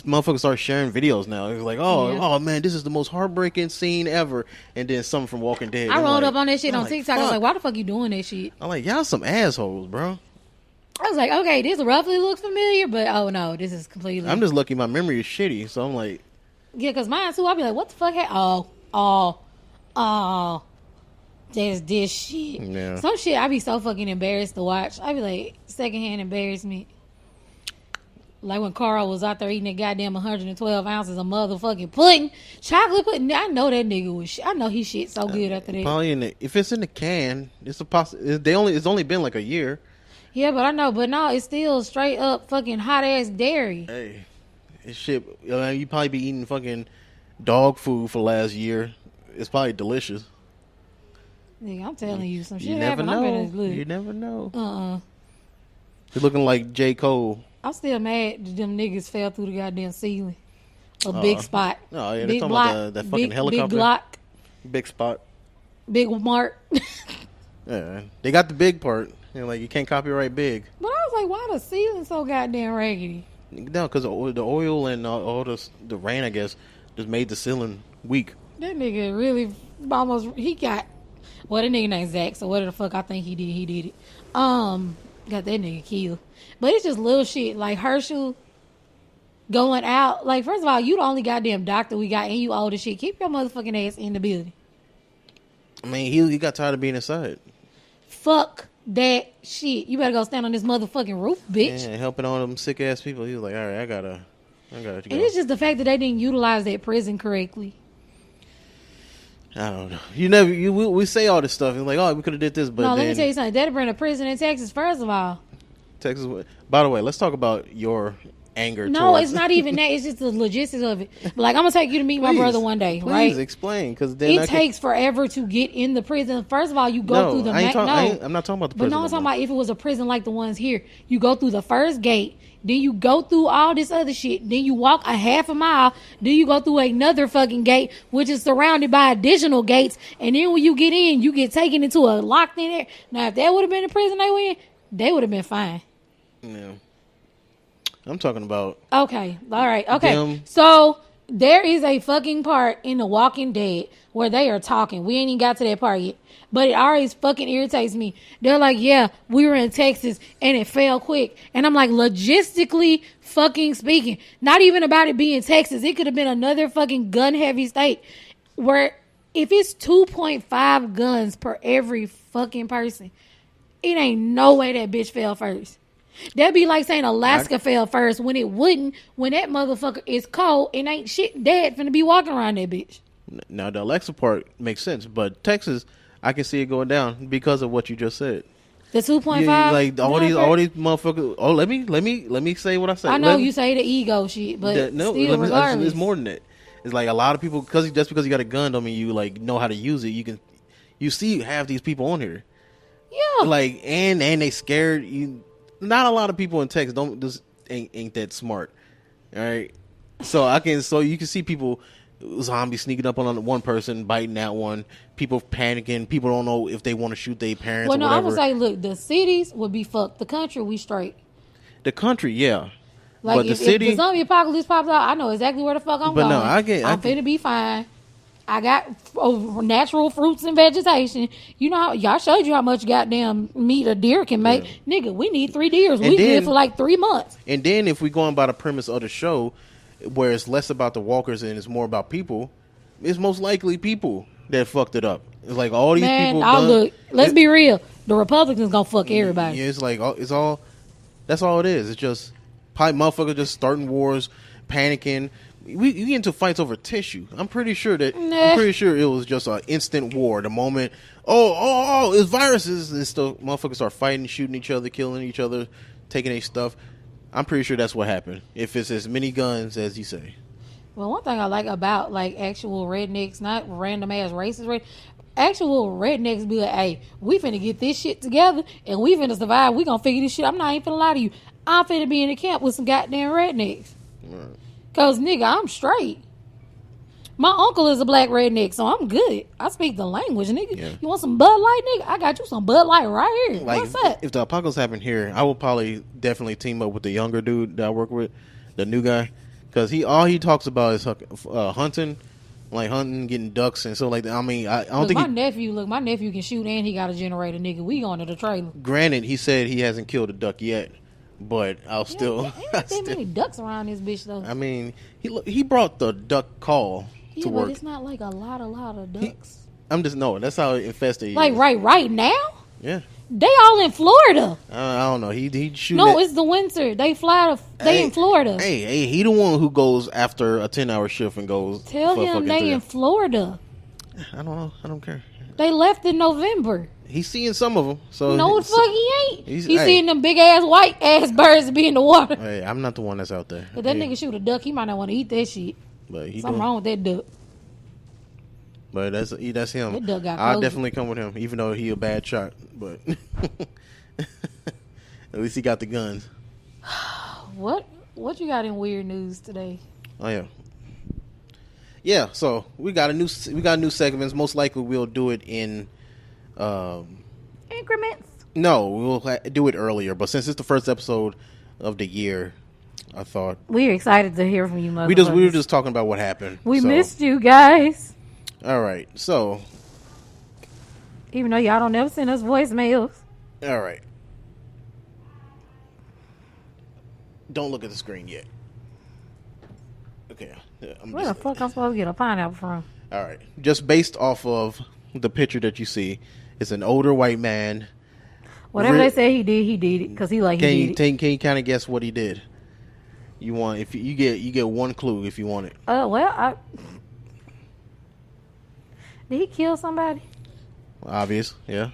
S1: motherfuckers start sharing videos now. It's like, oh man, this is the most heartbreaking scene ever. And then something from Walking Dead.
S2: I rolled up on that shit on TikTok. I was like, why the fuck you doing that shit?
S1: I'm like, y'all some assholes, bro.
S2: I was like, okay, this roughly looks familiar, but oh no, this is completely.
S1: I'm just lucky my memory is shitty, so I'm like.
S2: Yeah, because mine too, I'll be like, what the fuck? There's this shit.
S1: Yeah.
S2: Some shit I be so fucking embarrassed to watch. I be like, secondhand embarrassment. Like when Carl was out there eating that goddamn 112 ounces of motherfucking pudding. Chocolate pudding. I know that nigga was shit. I know he shit so good after that.
S1: Probably if it's in the can, it's a it's only been like a year.
S2: Yeah, but I know. But no, it's still straight up fucking hot ass dairy.
S1: Hey, it's shit. You probably be eating fucking dog food for last year. It's probably delicious.
S2: Nigga, I'm telling you, some shit
S1: you never
S2: happened.
S1: know. You never know. You're looking like J. Cole.
S2: I'm still mad that them niggas fell through the goddamn ceiling. A big spot.
S1: Oh, yeah, they're talking about that fucking helicopter.
S2: Big Glock.
S1: Big spot.
S2: Big Mark.
S1: Yeah, they got the big part. You can't copyright big.
S2: But I was like, why the ceiling so goddamn raggedy?
S1: No, because the oil and all the rain, I guess, just made the ceiling weak.
S2: That nigga really almost, he got, well, that nigga named Zach, so whatever the fuck I think he did it. Got that nigga killed. But it's just little shit. Like Herschel going out. Like, first of all, you the only goddamn doctor we got and you old as shit. Keep your motherfucking ass in the building.
S1: I mean, he got tired of being inside.
S2: Fuck that shit. You better go stand on this motherfucking roof, bitch.
S1: Yeah, helping all them sick ass people. He was like, all right, I gotta go.
S2: And it's just the fact that they didn't utilize that prison correctly.
S1: I don't know. We say all this stuff and like, oh, we could have did this, but
S2: no, let me tell you something. They'd bring a prison in Texas, first of all.
S1: Texas. By the way, let's talk about your anger.
S2: No, it's not even that. It's just the logistics of it. But like, I'm gonna take you to meet my brother one day, right?
S1: Please explain, because
S2: it takes forever to get in the prison. First of all, you go through the
S1: I'm not talking about the prison.
S2: But no, I'm talking about if it was a prison like the ones here. You go through the first gate, then you go through all this other shit, then you walk a half a mile, then you go through another fucking gate, which is surrounded by additional gates, and then when you get in, you get taken into a locked in area. Now, if that would have been the prison they were in, they would have been fine.
S1: Yeah. I'm talking about.
S2: Okay. All right. Okay. So there is a fucking part in The Walking Dead where they are talking. We ain't even got to that part yet. But it always fucking irritates me. They're like, yeah, we were in Texas and it fell quick. And I'm like, logistically fucking speaking, not even about it being Texas. It could have been another fucking gun heavy state where if it's 2.5 guns per every fucking person, it ain't no way that bitch fell first. That'd be like saying Alaska fell first when it wouldn't. When that motherfucker is cold and ain't shit dead finna be walking around that bitch.
S1: Now the Alexa part makes sense, but Texas, I can see it going down because of what you just said.
S2: The 2.5,
S1: like all these motherfuckers. Oh, let me say what I said.
S2: I know you say the ego shit, but regardless,
S1: it's more than that. It's like a lot of people because you got a gun don't mean you like know how to use it. You see half these people on here.
S2: Yeah.
S1: Like and they scared you. Not a lot of people in Texas ain't that smart. All right. So you can see people zombies sneaking up on one person, biting that one, people panicking, people don't know if they want to shoot their parents or whatever.
S2: I'm gonna say, look, the cities would be fucked. The country, we straight.
S1: The country, yeah.
S2: Like but if the zombie apocalypse pops out, I know exactly where the fuck I'm going. No, I'm finna be fine. I got natural fruits and vegetation. You know how y'all showed you how much goddamn meat a deer can make. Yeah. Nigga, we need 3 deers. We live for like 3 months.
S1: And then if we going by the premise of the show, where it's less about the walkers and it's more about people, it's most likely people that fucked it up. It's like all these people.
S2: Look, let's be real. The Republicans gonna fuck everybody.
S1: Yeah, it's like that's all it is. It's just motherfuckers just starting wars, panicking. You get into fights over tissue. I'm pretty sure it was just an instant war. The moment, it's viruses and stuff. Motherfuckers start fighting, shooting each other, killing each other, taking their stuff. I'm pretty sure that's what happened. If it's as many guns as you say.
S2: Well, one thing I like about like actual rednecks, not random ass racist, actual rednecks be like, hey, we finna get this shit together and we finna survive. We gonna figure this shit. I'm not even finna lie to you. I'm finna be in the camp with some goddamn rednecks. Right. Cause nigga, I'm straight. My uncle is a black redneck, so I'm good. I speak the language, nigga. Yeah. You want some Bud Light, nigga? I got you some Bud Light right here. Like, what's that?
S1: If the apocalypse happened here, I would probably definitely team up with the younger dude that I work with, the new guy, because all he talks about is hunting, getting ducks and stuff like that. I mean, I don't think
S2: my nephew can shoot and he got a generator, nigga. We going to the trailer.
S1: Granted, he said he hasn't killed a duck yet. But I'll still.
S2: There many ducks around this bitch though.
S1: I mean, he brought the duck call to work.
S2: But it's not like a lot of ducks.
S1: That's how infested.
S2: Like right now.
S1: Yeah.
S2: They all in Florida.
S1: I don't know. He shooting.
S2: No, it's the winter. They fly to. They in Florida.
S1: Hey, he the one who goes after a 10-hour shift and goes.
S2: Tell him they in Florida.
S1: I don't know. I don't care.
S2: They left in November.
S1: He's seeing some of them. So
S2: no, the fuck he ain't. He's seeing them big ass white ass birds be in the water.
S1: Hey, I'm not the one that's out there.
S2: But that nigga shoot a duck, he might not want to eat that shit.
S1: But
S2: something wrong with that duck.
S1: But that's him.
S2: That duck got
S1: I'll definitely come with him, even though he a bad shot. But at least he got the guns.
S2: What you got in weird news today?
S1: Oh yeah. Yeah, so we got new segments. Most likely we'll do it in
S2: increments.
S1: No, we'll do it earlier. But since it's the first episode of the year, I thought
S2: we're excited to hear from you, motherfuckers.
S1: We were just talking about what happened.
S2: We missed you guys.
S1: All right, so
S2: even though y'all don't never send us voicemails.
S1: All right. Don't look at the screen yet. Okay.
S2: Where the fuck I'm supposed to get a pineapple from?
S1: All right. Just based off of the picture that you see, it's an older white man.
S2: Whatever they say he did it because he did it.
S1: Can you kind of guess what he did? You want if you get one clue if you want it.
S2: Did he kill somebody?
S1: Obvious, yeah.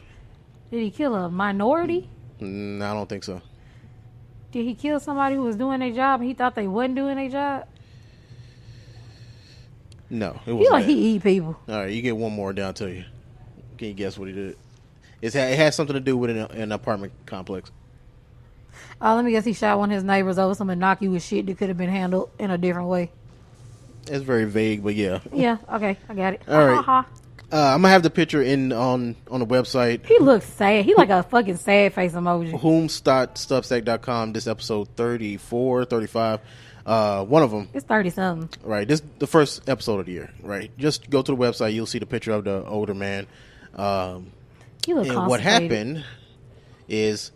S2: Did he kill a minority?
S1: I don't think so.
S2: Did he kill somebody who was doing their job and he thought they wasn't doing their job?
S1: No, it was.
S2: He eat people.
S1: All right, you get one more down to you. Can you guess what he did? It has something to do with an apartment complex.
S2: Oh, let me guess. He shot one of his neighbors over some innocuous shit that could have been handled in a different way.
S1: It's very vague, but yeah.
S2: Yeah. Okay, I got it.
S1: All right. I'm gonna have the picture on the website.
S2: He looks sad. He like a fucking sad face emoji.
S1: Whom.substack.com. This episode 34, 35. One of them.
S2: It's 30 something.
S1: Right. This the first episode of the year. Right. Just go to the website. You'll see the picture of the older man.
S2: He look
S1: and what happened is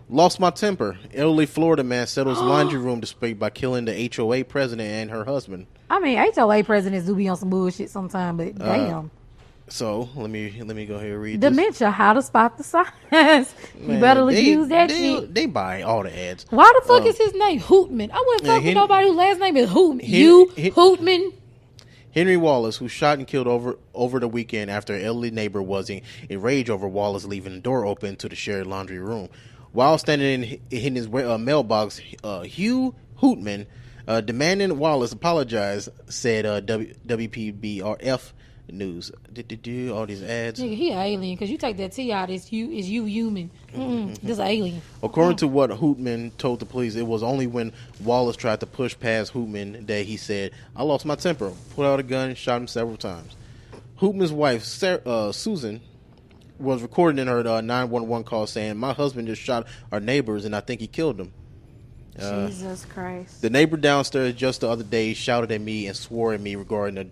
S1: lost my temper. Elderly Florida man settles laundry room dispute by killing the HOA president and her husband.
S2: I mean, HOA presidents do be on some bullshit sometimes, but damn.
S1: So let me go ahead and read
S2: Dementia, how to spot the signs. You better use that shit.
S1: They buy all the ads.
S2: Why the fuck is his name Hootman? I wouldn't fuck with nobody whose last name is Hootman. Hootman.
S1: Henry Wallace, who shot and killed over the weekend after an elderly neighbor was enraged over Wallace leaving the door open to the shared laundry room. While standing in his mailbox, Hugh Hootman, demanding Wallace apologize, said WPBRF News. Do all these ads.
S2: Nigga, he an alien because you take that T out, it's you human. This alien.
S1: According to what Hootman told the police, it was only when Wallace tried to push past Hootman that he said, "I lost my temper," pulled out a gun and shot him several times. Hootman's wife, Susan, was recorded in her 911 call saying, "My husband just shot our neighbors and I think he killed them."
S2: Jesus Christ.
S1: The neighbor downstairs just the other day shouted at me and swore at me regarding the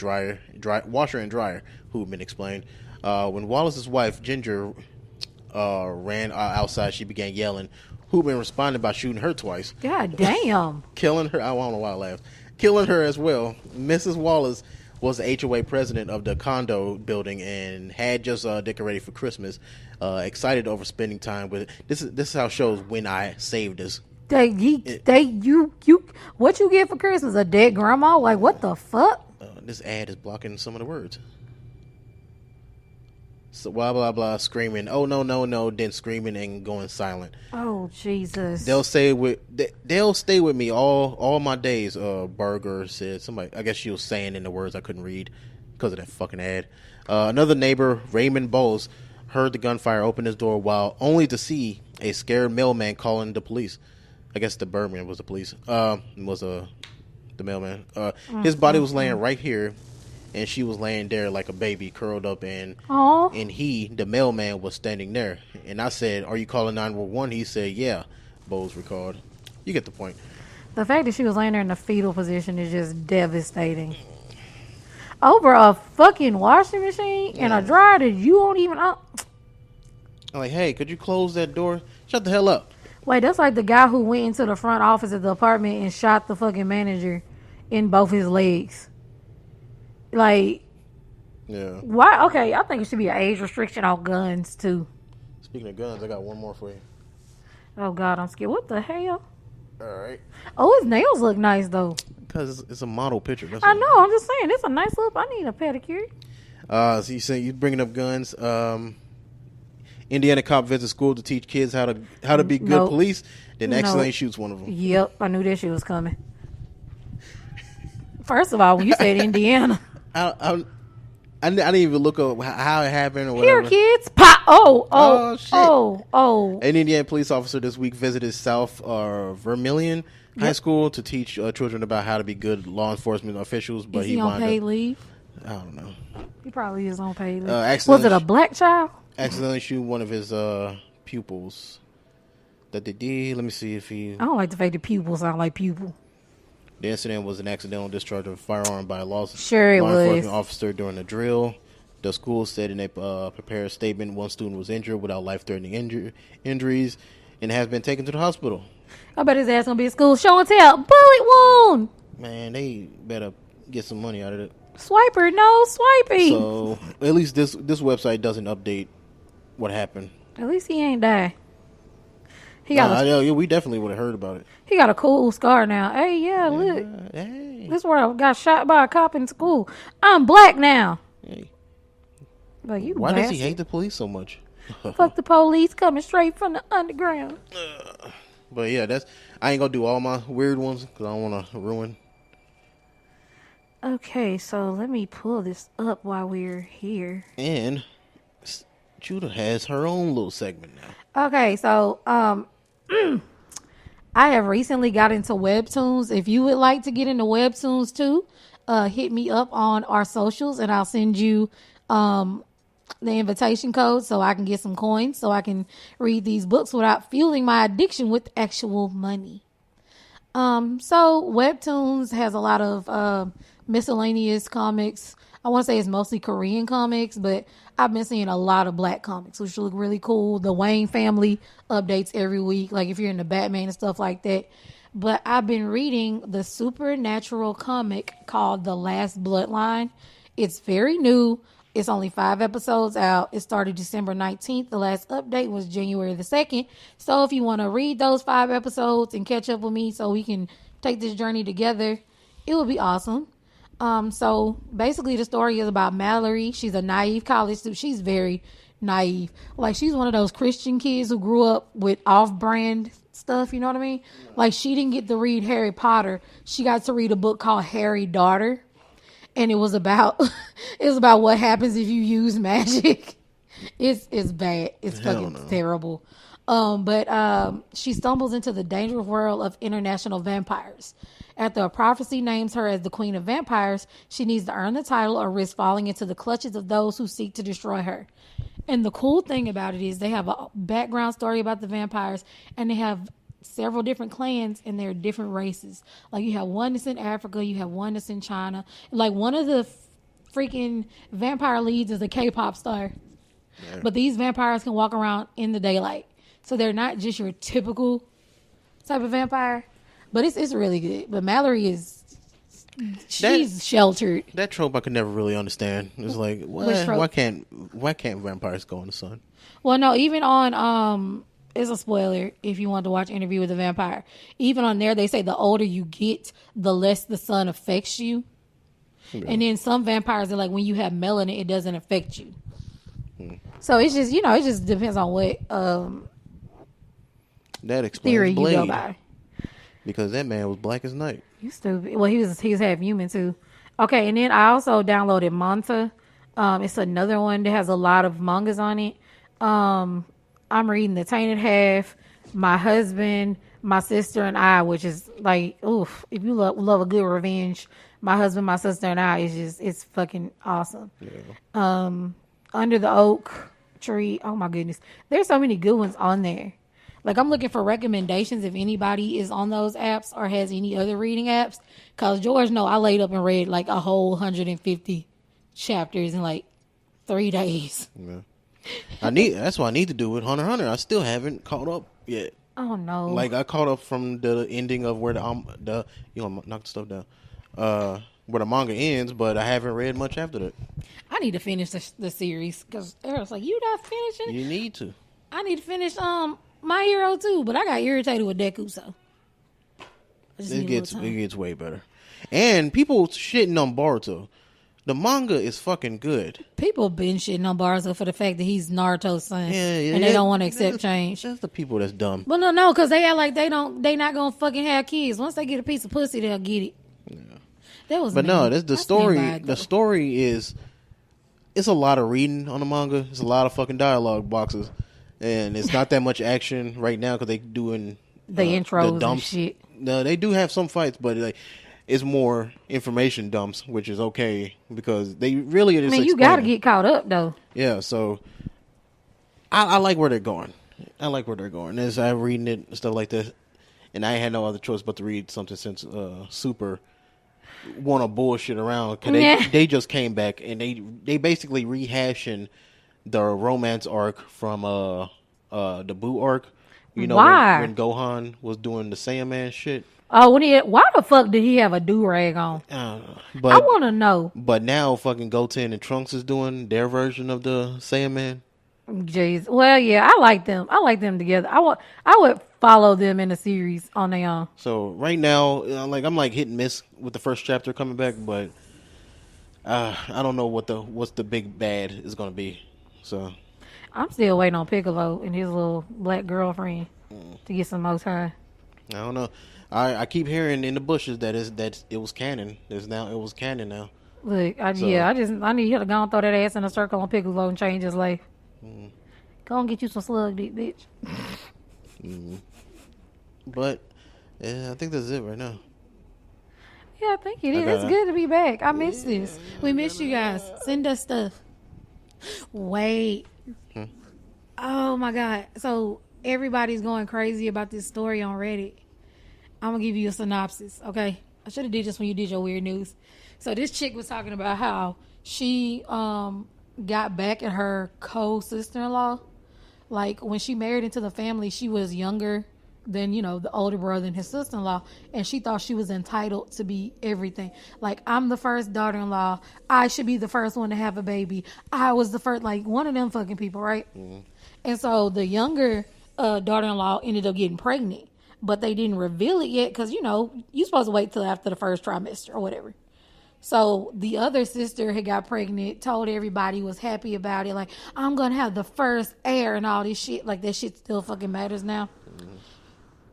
S1: washer and dryer, Hootman explained. When Wallace's wife, Ginger, ran outside, she began yelling. Hootman responded by shooting her twice.
S2: God damn.
S1: Killing her. I don't know why I laughed. Killing her as well. Mrs. Wallace was the HOA president of the condo building and had just decorated for Christmas. Excited over spending time with it. This is how it shows when I saved us.
S2: What you get for Christmas? A dead grandma? Like, what the fuck?
S1: This ad is blocking some of the words. So blah blah blah, screaming, "Oh no!" Then screaming and going silent.
S2: Oh Jesus!
S1: They'll stay with me all my days. Berger said. Somebody, I guess she was saying in the words I couldn't read because of that fucking ad. Another neighbor, Raymond Bowles, heard the gunfire open his door while only to see a scared mailman calling the police. I guess the Birdman was the police. The mailman. His body was laying right here, and she was laying there like a baby, curled up, and he, the mailman, was standing there. And I said, "Are you calling 911?" He said, "Yeah." Bowles recalled. You get the point.
S2: The fact that she was laying there in a fetal position is just devastating. Over a fucking washing machine and a dryer that you won't even. I'm
S1: like, hey, could you close that door? Shut the hell up.
S2: Wait, that's like the guy who went into the front office of the apartment and shot the fucking manager in both his legs. Like,
S1: yeah.
S2: Why? Okay, I think it should be an age restriction on guns, too.
S1: Speaking of guns, I got one more for you.
S2: Oh, God, I'm scared. What the hell?
S1: All right.
S2: Oh, his nails look nice, though.
S1: Because it's a model picture.
S2: I know. I'm just saying. It's a nice look. I need a pedicure.
S1: So you say you're bringing up guns. Indiana cop visits school to teach kids how to be good police. Then accidentally shoots one of them.
S2: Yep, I knew that shit was coming. First of all, when you said Indiana,
S1: I didn't even look up how it happened or whatever.
S2: Here, kids, pop!
S1: Shit.
S2: Oh!
S1: An Indiana police officer this week visited South Vermilion High School to teach children about how to be good law enforcement officials. But
S2: is he on paid leave?
S1: I don't know.
S2: He probably is on paid leave. Was it a black child?
S1: Accidentally shoot one of his pupils. That they did. Let me see if he.
S2: I don't like the fact that pupils sound like pupil.
S1: The incident was an accidental discharge of a firearm by a law
S2: enforcement
S1: officer during a drill. The school said in a prepared statement one student was injured without life-threatening injuries and has been taken to the hospital.
S2: I bet his ass gonna be at school. Show and tell. Bullet wound.
S1: Man, they better get some money out of it.
S2: Swiper, no swiping.
S1: So at least this website doesn't update what happened.
S2: At least he ain't died.
S1: We definitely would have heard about it.
S2: He got a cool scar now. Hey, look.
S1: Hey.
S2: This is where I got shot by a cop in school. I'm black now.
S1: Hey.
S2: Like, you
S1: Why does he hate the police so much?
S2: Fuck the police coming straight from the underground.
S1: But yeah, I ain't gonna do all my weird ones because I don't want to ruin.
S2: Okay, so let me pull this up while we're here.
S1: And Judah has her own little segment now.
S2: Okay, so I have recently got into webtoons. If you would like to get into webtoons too, hit me up on our socials and I'll send you the invitation code so I can get some coins so I can read these books without fueling my addiction with actual money. So webtoons has a lot of miscellaneous comics. I want to say it's mostly Korean comics, but I've been seeing a lot of black comics, which look really cool. The Wayne family updates every week, like if you're into Batman and stuff like that. But I've been reading the supernatural comic called The Last Bloodline. It's very new. It's only 5 episodes out. It started December 19th. The last update was January the 2nd. So if you want to read those 5 episodes and catch up with me so we can take this journey together, it would be awesome. So basically the story is about Mallory. She's a naive college student. She's very naive. Like she's one of those Christian kids who grew up with off-brand stuff, you know what I mean? Like she didn't get to read Harry Potter. She got to read a book called Harry Daughter. And it was about what happens if you use magic. It's bad. It's fucking terrible. But she stumbles into the dangerous world of international vampires. After a prophecy names her as the queen of vampires, she needs to earn the title or risk falling into the clutches of those who seek to destroy her. And the cool thing about it is they have a background story about the vampires, and they have several different clans and they're different races. Like you have one that's in Africa, you have one that's in China. Like one of the freaking vampire leads is a K-pop star. Yeah. But these vampires can walk around in the daylight. So they're not just your typical type of vampire. But it's really good. But Mallory she's sheltered.
S1: That trope I could never really understand. It's like why can't vampires go in the sun?
S2: Well, no, even on it's a spoiler if you want to watch Interview with a Vampire. Even on there, they say the older you get, the less the sun affects you. Yeah. And then some vampires are like, when you have melanin, it doesn't affect you. So it's just, it just depends on what
S1: that explains theory Blade, you go by. Because that man was black as night.
S2: You stupid. Well, he was half human too. Okay, and then I also downloaded Manta. It's another one that has a lot of mangas on it. I'm reading The Tainted Half, My Husband, My Sister, and I, which is like, oof, if you love a good revenge, My Husband, My Sister, and I it's fucking awesome. Yeah. Under the Oak Tree, oh my goodness. There's so many good ones on there. Like I'm looking for recommendations if anybody is on those apps or has any other reading apps. Because George, I laid up and read like a whole 150 chapters in like 3 days. Yeah.
S1: That's what I need to do with Hunter x Hunter. I still haven't caught up yet.
S2: Oh no!
S1: Like I caught up from the ending of where the knock the stuff down, where the manga ends, but I haven't read much after that.
S2: I need to finish the series because Eric's like, you not finishing?
S1: You need to.
S2: I need to finish My Hero too, but I got irritated with Deku, so
S1: it gets way better. And people shitting on Boruto. The manga is fucking good.
S2: People been shitting on Boruto for the fact that he's Naruto's son, and they don't want to accept change.
S1: That's the people that's dumb.
S2: But no, because they act like they not gonna fucking have kids. Once they get a piece of pussy, they'll get it. Yeah. That was.
S1: But no, the story. The story is. It's a lot of reading on the manga. It's a lot of fucking dialogue boxes, and it's not that much action right now because they doing
S2: the intros and shit.
S1: No, they do have some fights, but like. It's more information dumps, which is okay because they really just.
S2: You got to get caught up though.
S1: Yeah, so I like where they're going. As I'm reading it and stuff like that, and I had no other choice but to read something since Super want to bullshit around because they just came back and they basically rehashing the romance arc from the Boo arc.
S2: Why?
S1: When Gohan was doing the Saiyaman shit.
S2: Oh, why the fuck did he have a do-rag on? I want to know.
S1: But now fucking Goten and Trunks is doing their version of the Saiyaman.
S2: Jeez. Well, yeah, I like them. I like them together. I would follow them in a series on their own.
S1: So right now, I'm like hit and miss with the first chapter coming back, but I don't know what's the big bad is going to be. So
S2: I'm still waiting on Piccolo and his little black girlfriend. to get some more time.
S1: I don't know. I keep hearing in the bushes that it was canon. It was canon now.
S2: Look, I need you to go and throw that ass in a circle on Piccolo and change his life. Go and get you some slug dick, bitch.
S1: But yeah, I think that's it right now.
S2: Yeah, I think it is. It's good to be back. I missed this. We missed you guys. Send us stuff. Wait. Oh my God. So everybody's going crazy about this story on Reddit. I'm gonna give you a synopsis, okay? I should have did this when you did your weird news. So this chick was talking about how she got back at her co-sister-in-law. Like when she married into the family, she was younger than, the older brother and his sister-in-law, and she thought she was entitled to be everything. Like, I'm the first daughter-in-law, I should be the first one to have a baby. I was the first, like, one of them fucking people, right? And so the younger daughter-in-law ended up getting pregnant, but they didn't reveal it yet because, you're supposed to wait till after the first trimester or whatever. So the other sister had got pregnant, told everybody, was happy about it, like, I'm gonna have the first heir and all this shit. Like, that shit still fucking matters now.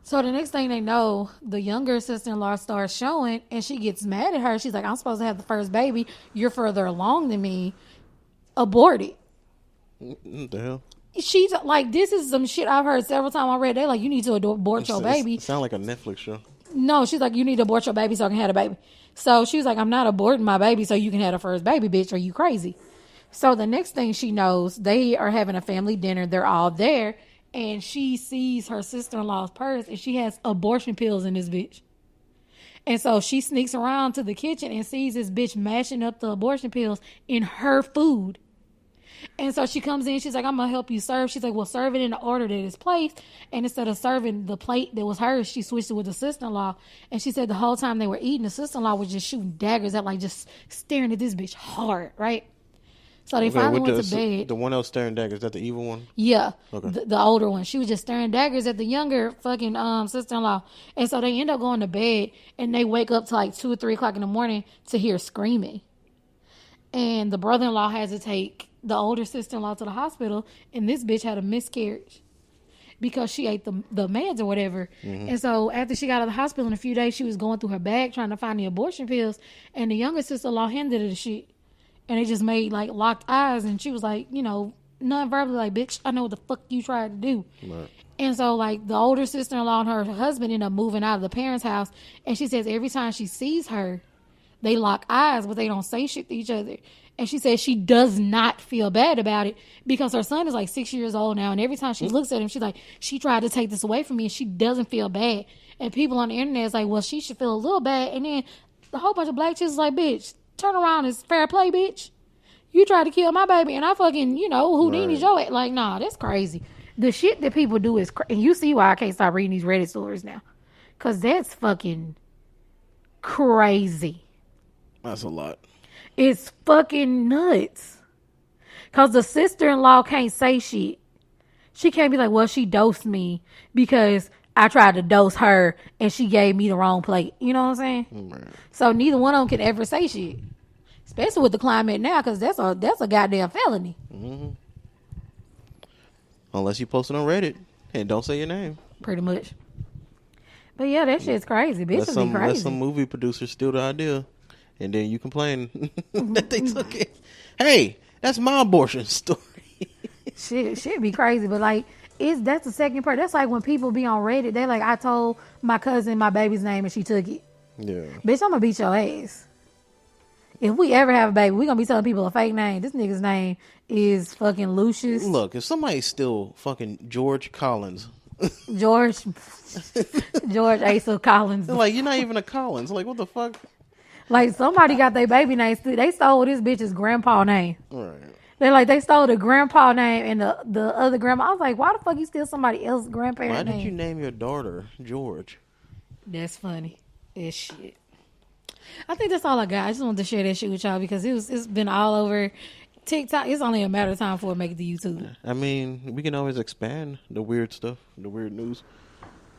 S2: So the next thing they know, the younger sister-in-law starts showing, and she gets mad at her. She's like, I'm supposed to have the first baby. You're further along than me. Abort it.
S1: What the hell?
S2: She's like, this is some shit I've heard several times already. They're like, you need to abort your baby.
S1: It sounds like a Netflix show.
S2: No, she's like, you need to abort your baby so I can have a baby. So she was like, I'm not aborting my baby so you can have the first baby, bitch. Are you crazy? So the next thing she knows, they are having a family dinner. They're all there. And she sees her sister-in-law's purse, and she has abortion pills in this bitch. And so she sneaks around to the kitchen and sees this bitch mashing up the abortion pills in her food. And so she comes in, she's like, I'm going to help you serve. She's like, well, serve it in the order that is placed. And instead of serving the plate that was hers, she switched it with the sister-in-law. And she said the whole time they were eating, the sister-in-law was just shooting daggers at, like, just staring at this bitch hard, right? So they finally went to bed.
S1: The one else staring daggers, is that the evil one?
S2: Yeah, okay. The older one. She was just staring daggers at the younger fucking sister-in-law. And so they end up going to bed, and they wake up to like 2 or 3 o'clock in the morning to hear screaming. And the brother-in-law has to take the older sister-in-law to the hospital, and this bitch had a miscarriage because she ate the meds or whatever. And so after she got out of the hospital in a few days, she was going through her bag trying to find the abortion pills, and the younger sister-in-law handed her the shit. And they just made, like, locked eyes. And she was like, non-verbally, like, bitch, I know what the fuck you tried to do. Right. And so, like, the older sister-in-law and her husband end up moving out of the parents' house. And she says every time she sees her, they lock eyes, but they don't say shit to each other. And she says she does not feel bad about it because her son is, like, 6 years old now. And every time she looks at him, she's like, she tried to take this away from me, and she doesn't feel bad. And people on the internet is like, well, she should feel a little bad. And then the whole bunch of black chicks is like, bitch, turn around, it's fair play, bitch. You tried to kill my baby, and I fucking, Houdini's your ass. Like, nah, that's crazy. The shit that people do is crazy. And you see why I can't stop reading these Reddit stories now. Because that's fucking crazy.
S1: That's a lot.
S2: It's fucking nuts. Because the sister-in-law can't say shit. She can't be like, well, she dosed me because I tried to dose her, and she gave me the wrong plate. You know what I'm saying? Right. So neither one of them can ever say shit. Especially with the climate now, because that's a goddamn felony.
S1: Unless you post it on Reddit and don't say your name.
S2: Pretty much. But yeah, that shit's crazy. Bitches be crazy.
S1: Let some movie producers steal the idea, and then you complain that they took it. Hey, that's my abortion story.
S2: shit be crazy, but like, that's the second part. That's like when people be on Reddit, they like, I told my cousin my baby's name and she took it. Yeah. Bitch, I'm gonna beat your ass. If we ever have a baby, we're going to be telling people a fake name. This nigga's name is fucking Lucius.
S1: Look, if somebody's still fucking George Collins.
S2: George Asa Collins.
S1: Like, you're not even a Collins. Like, what the fuck?
S2: Like, somebody got their baby name. They stole this bitch's grandpa name. Right. They stole the grandpa name and the other grandma. I was like, why the fuck you steal somebody else's grandparent name?
S1: Why did you name your daughter George?
S2: That's funny. It's shit. I think that's all I got. I just wanted to share that shit with y'all because it's been all over TikTok. It's only a matter of time before it makes the YouTube.
S1: I mean, we can always expand the weird stuff, the weird news.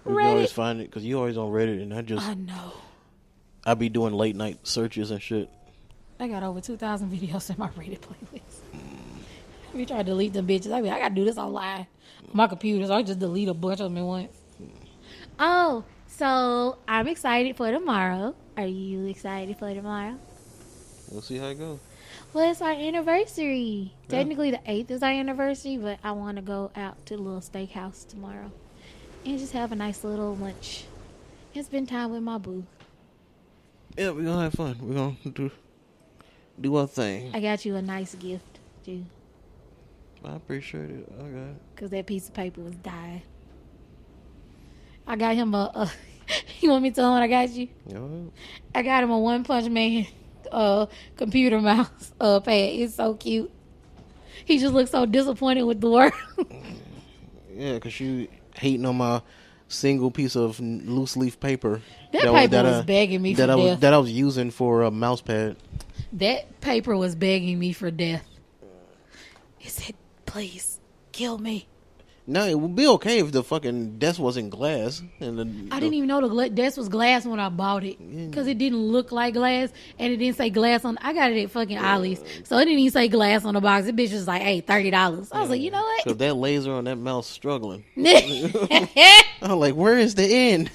S1: We can always find it because you always on Reddit, and I
S2: know.
S1: I be doing late night searches and shit.
S2: I got over 2,000 videos in my Reddit playlist. We try to delete them bitches. I gotta do this online on my computer, so I just delete a bunch of them at once. Oh, so I'm excited for tomorrow. Are you excited for tomorrow?
S1: We'll see how it goes.
S2: Well, it's our anniversary. Yeah. Technically, the 8th is our anniversary, but I want to go out to the little steakhouse tomorrow and just have a nice little lunch and spend time with my boo.
S1: Yeah, we're going to have fun. We're going to do our thing.
S2: I got you a nice gift, too.
S1: I appreciate it. Okay.
S2: Because that piece of paper was dyed. I got him a you want me to tell him what I got you?
S1: Yeah.
S2: I got him a One Punch Man computer mouse pad. It's so cute. He just looks so disappointed with the world.
S1: Yeah, because you hating on my single piece of loose leaf paper.
S2: That paper was begging me for death.
S1: That I was using for a mouse pad.
S2: That paper was begging me for death. It said, please, kill me.
S1: No, it would be okay if the fucking desk wasn't glass. And
S2: I didn't even know the desk was glass when I bought it. Because it didn't look like glass. And it didn't say glass on... I got it at fucking Ollie's. So it didn't even say glass on the box. The bitch was like, hey, $30. I was like, you know what?
S1: Because that laser on that mouse struggling. I'm like, where is the end?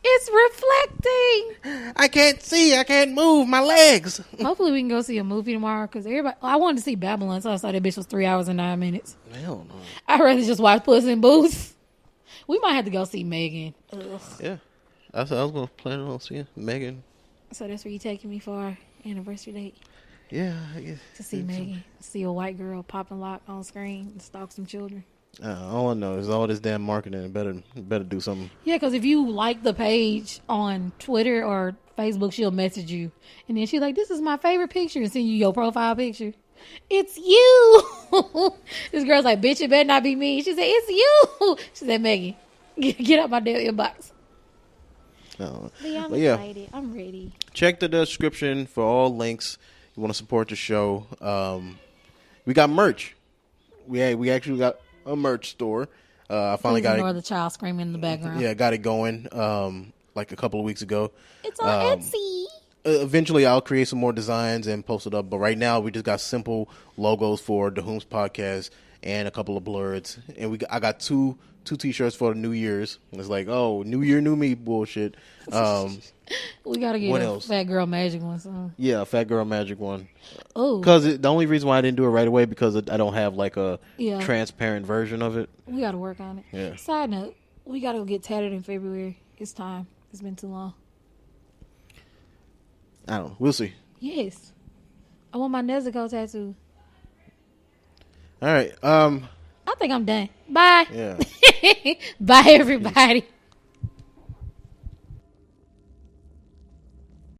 S2: It's reflecting.
S1: I can't see. I can't move my legs.
S2: Hopefully we can go see a movie tomorrow because everybody. I wanted to see Babylon, so I saw that bitch was 3 hours and 9 minutes.
S1: Hell no.
S2: I'd rather just watch Puss in Boots. We might have to go see Megan. Ugh.
S1: Yeah, I was going to plan on seeing Megan.
S2: So that's where you taking me for our anniversary date?
S1: Yeah, I guess.
S2: To see Megan, see a white girl popping lock on screen and stalk some children.
S1: All I know is all this damn marketing. Better do something.
S2: Yeah, because if you like the page on Twitter or Facebook, she'll message you. And then she's like, this is my favorite picture, and send you your profile picture. It's you. This girl's like, bitch, it better not be me. She said, it's you. She said, Megan, get out my damn inbox.
S1: I'm
S2: excited. I'm ready.
S1: Check the description for all links. You want to support the show. We got merch. We actually got a merch store. I finally got
S2: it. The child screaming in the background.
S1: Yeah, got it going like a couple of weeks ago.
S2: It's on Etsy.
S1: Eventually, I'll create some more designs and post it up. But right now, we just got simple logos for the Whom's podcast and a couple of blurs. And I got two T-shirts for the New Year's. It's like, oh, New Year, new me bullshit.
S2: We gotta get a Fat Girl Magic one. So.
S1: Yeah, a Fat Girl Magic one.
S2: Oh,
S1: because the only reason why I didn't do it right away because I don't have like a transparent version of it.
S2: We gotta work on it.
S1: Yeah.
S2: Side note, we gotta go get tatted in February. It's time. It's been too long.
S1: I don't know. We'll see.
S2: Yes, I want my Nezuko tattoo.
S1: All right.
S2: I think I'm done. Bye.
S1: Yeah.
S2: Bye, everybody.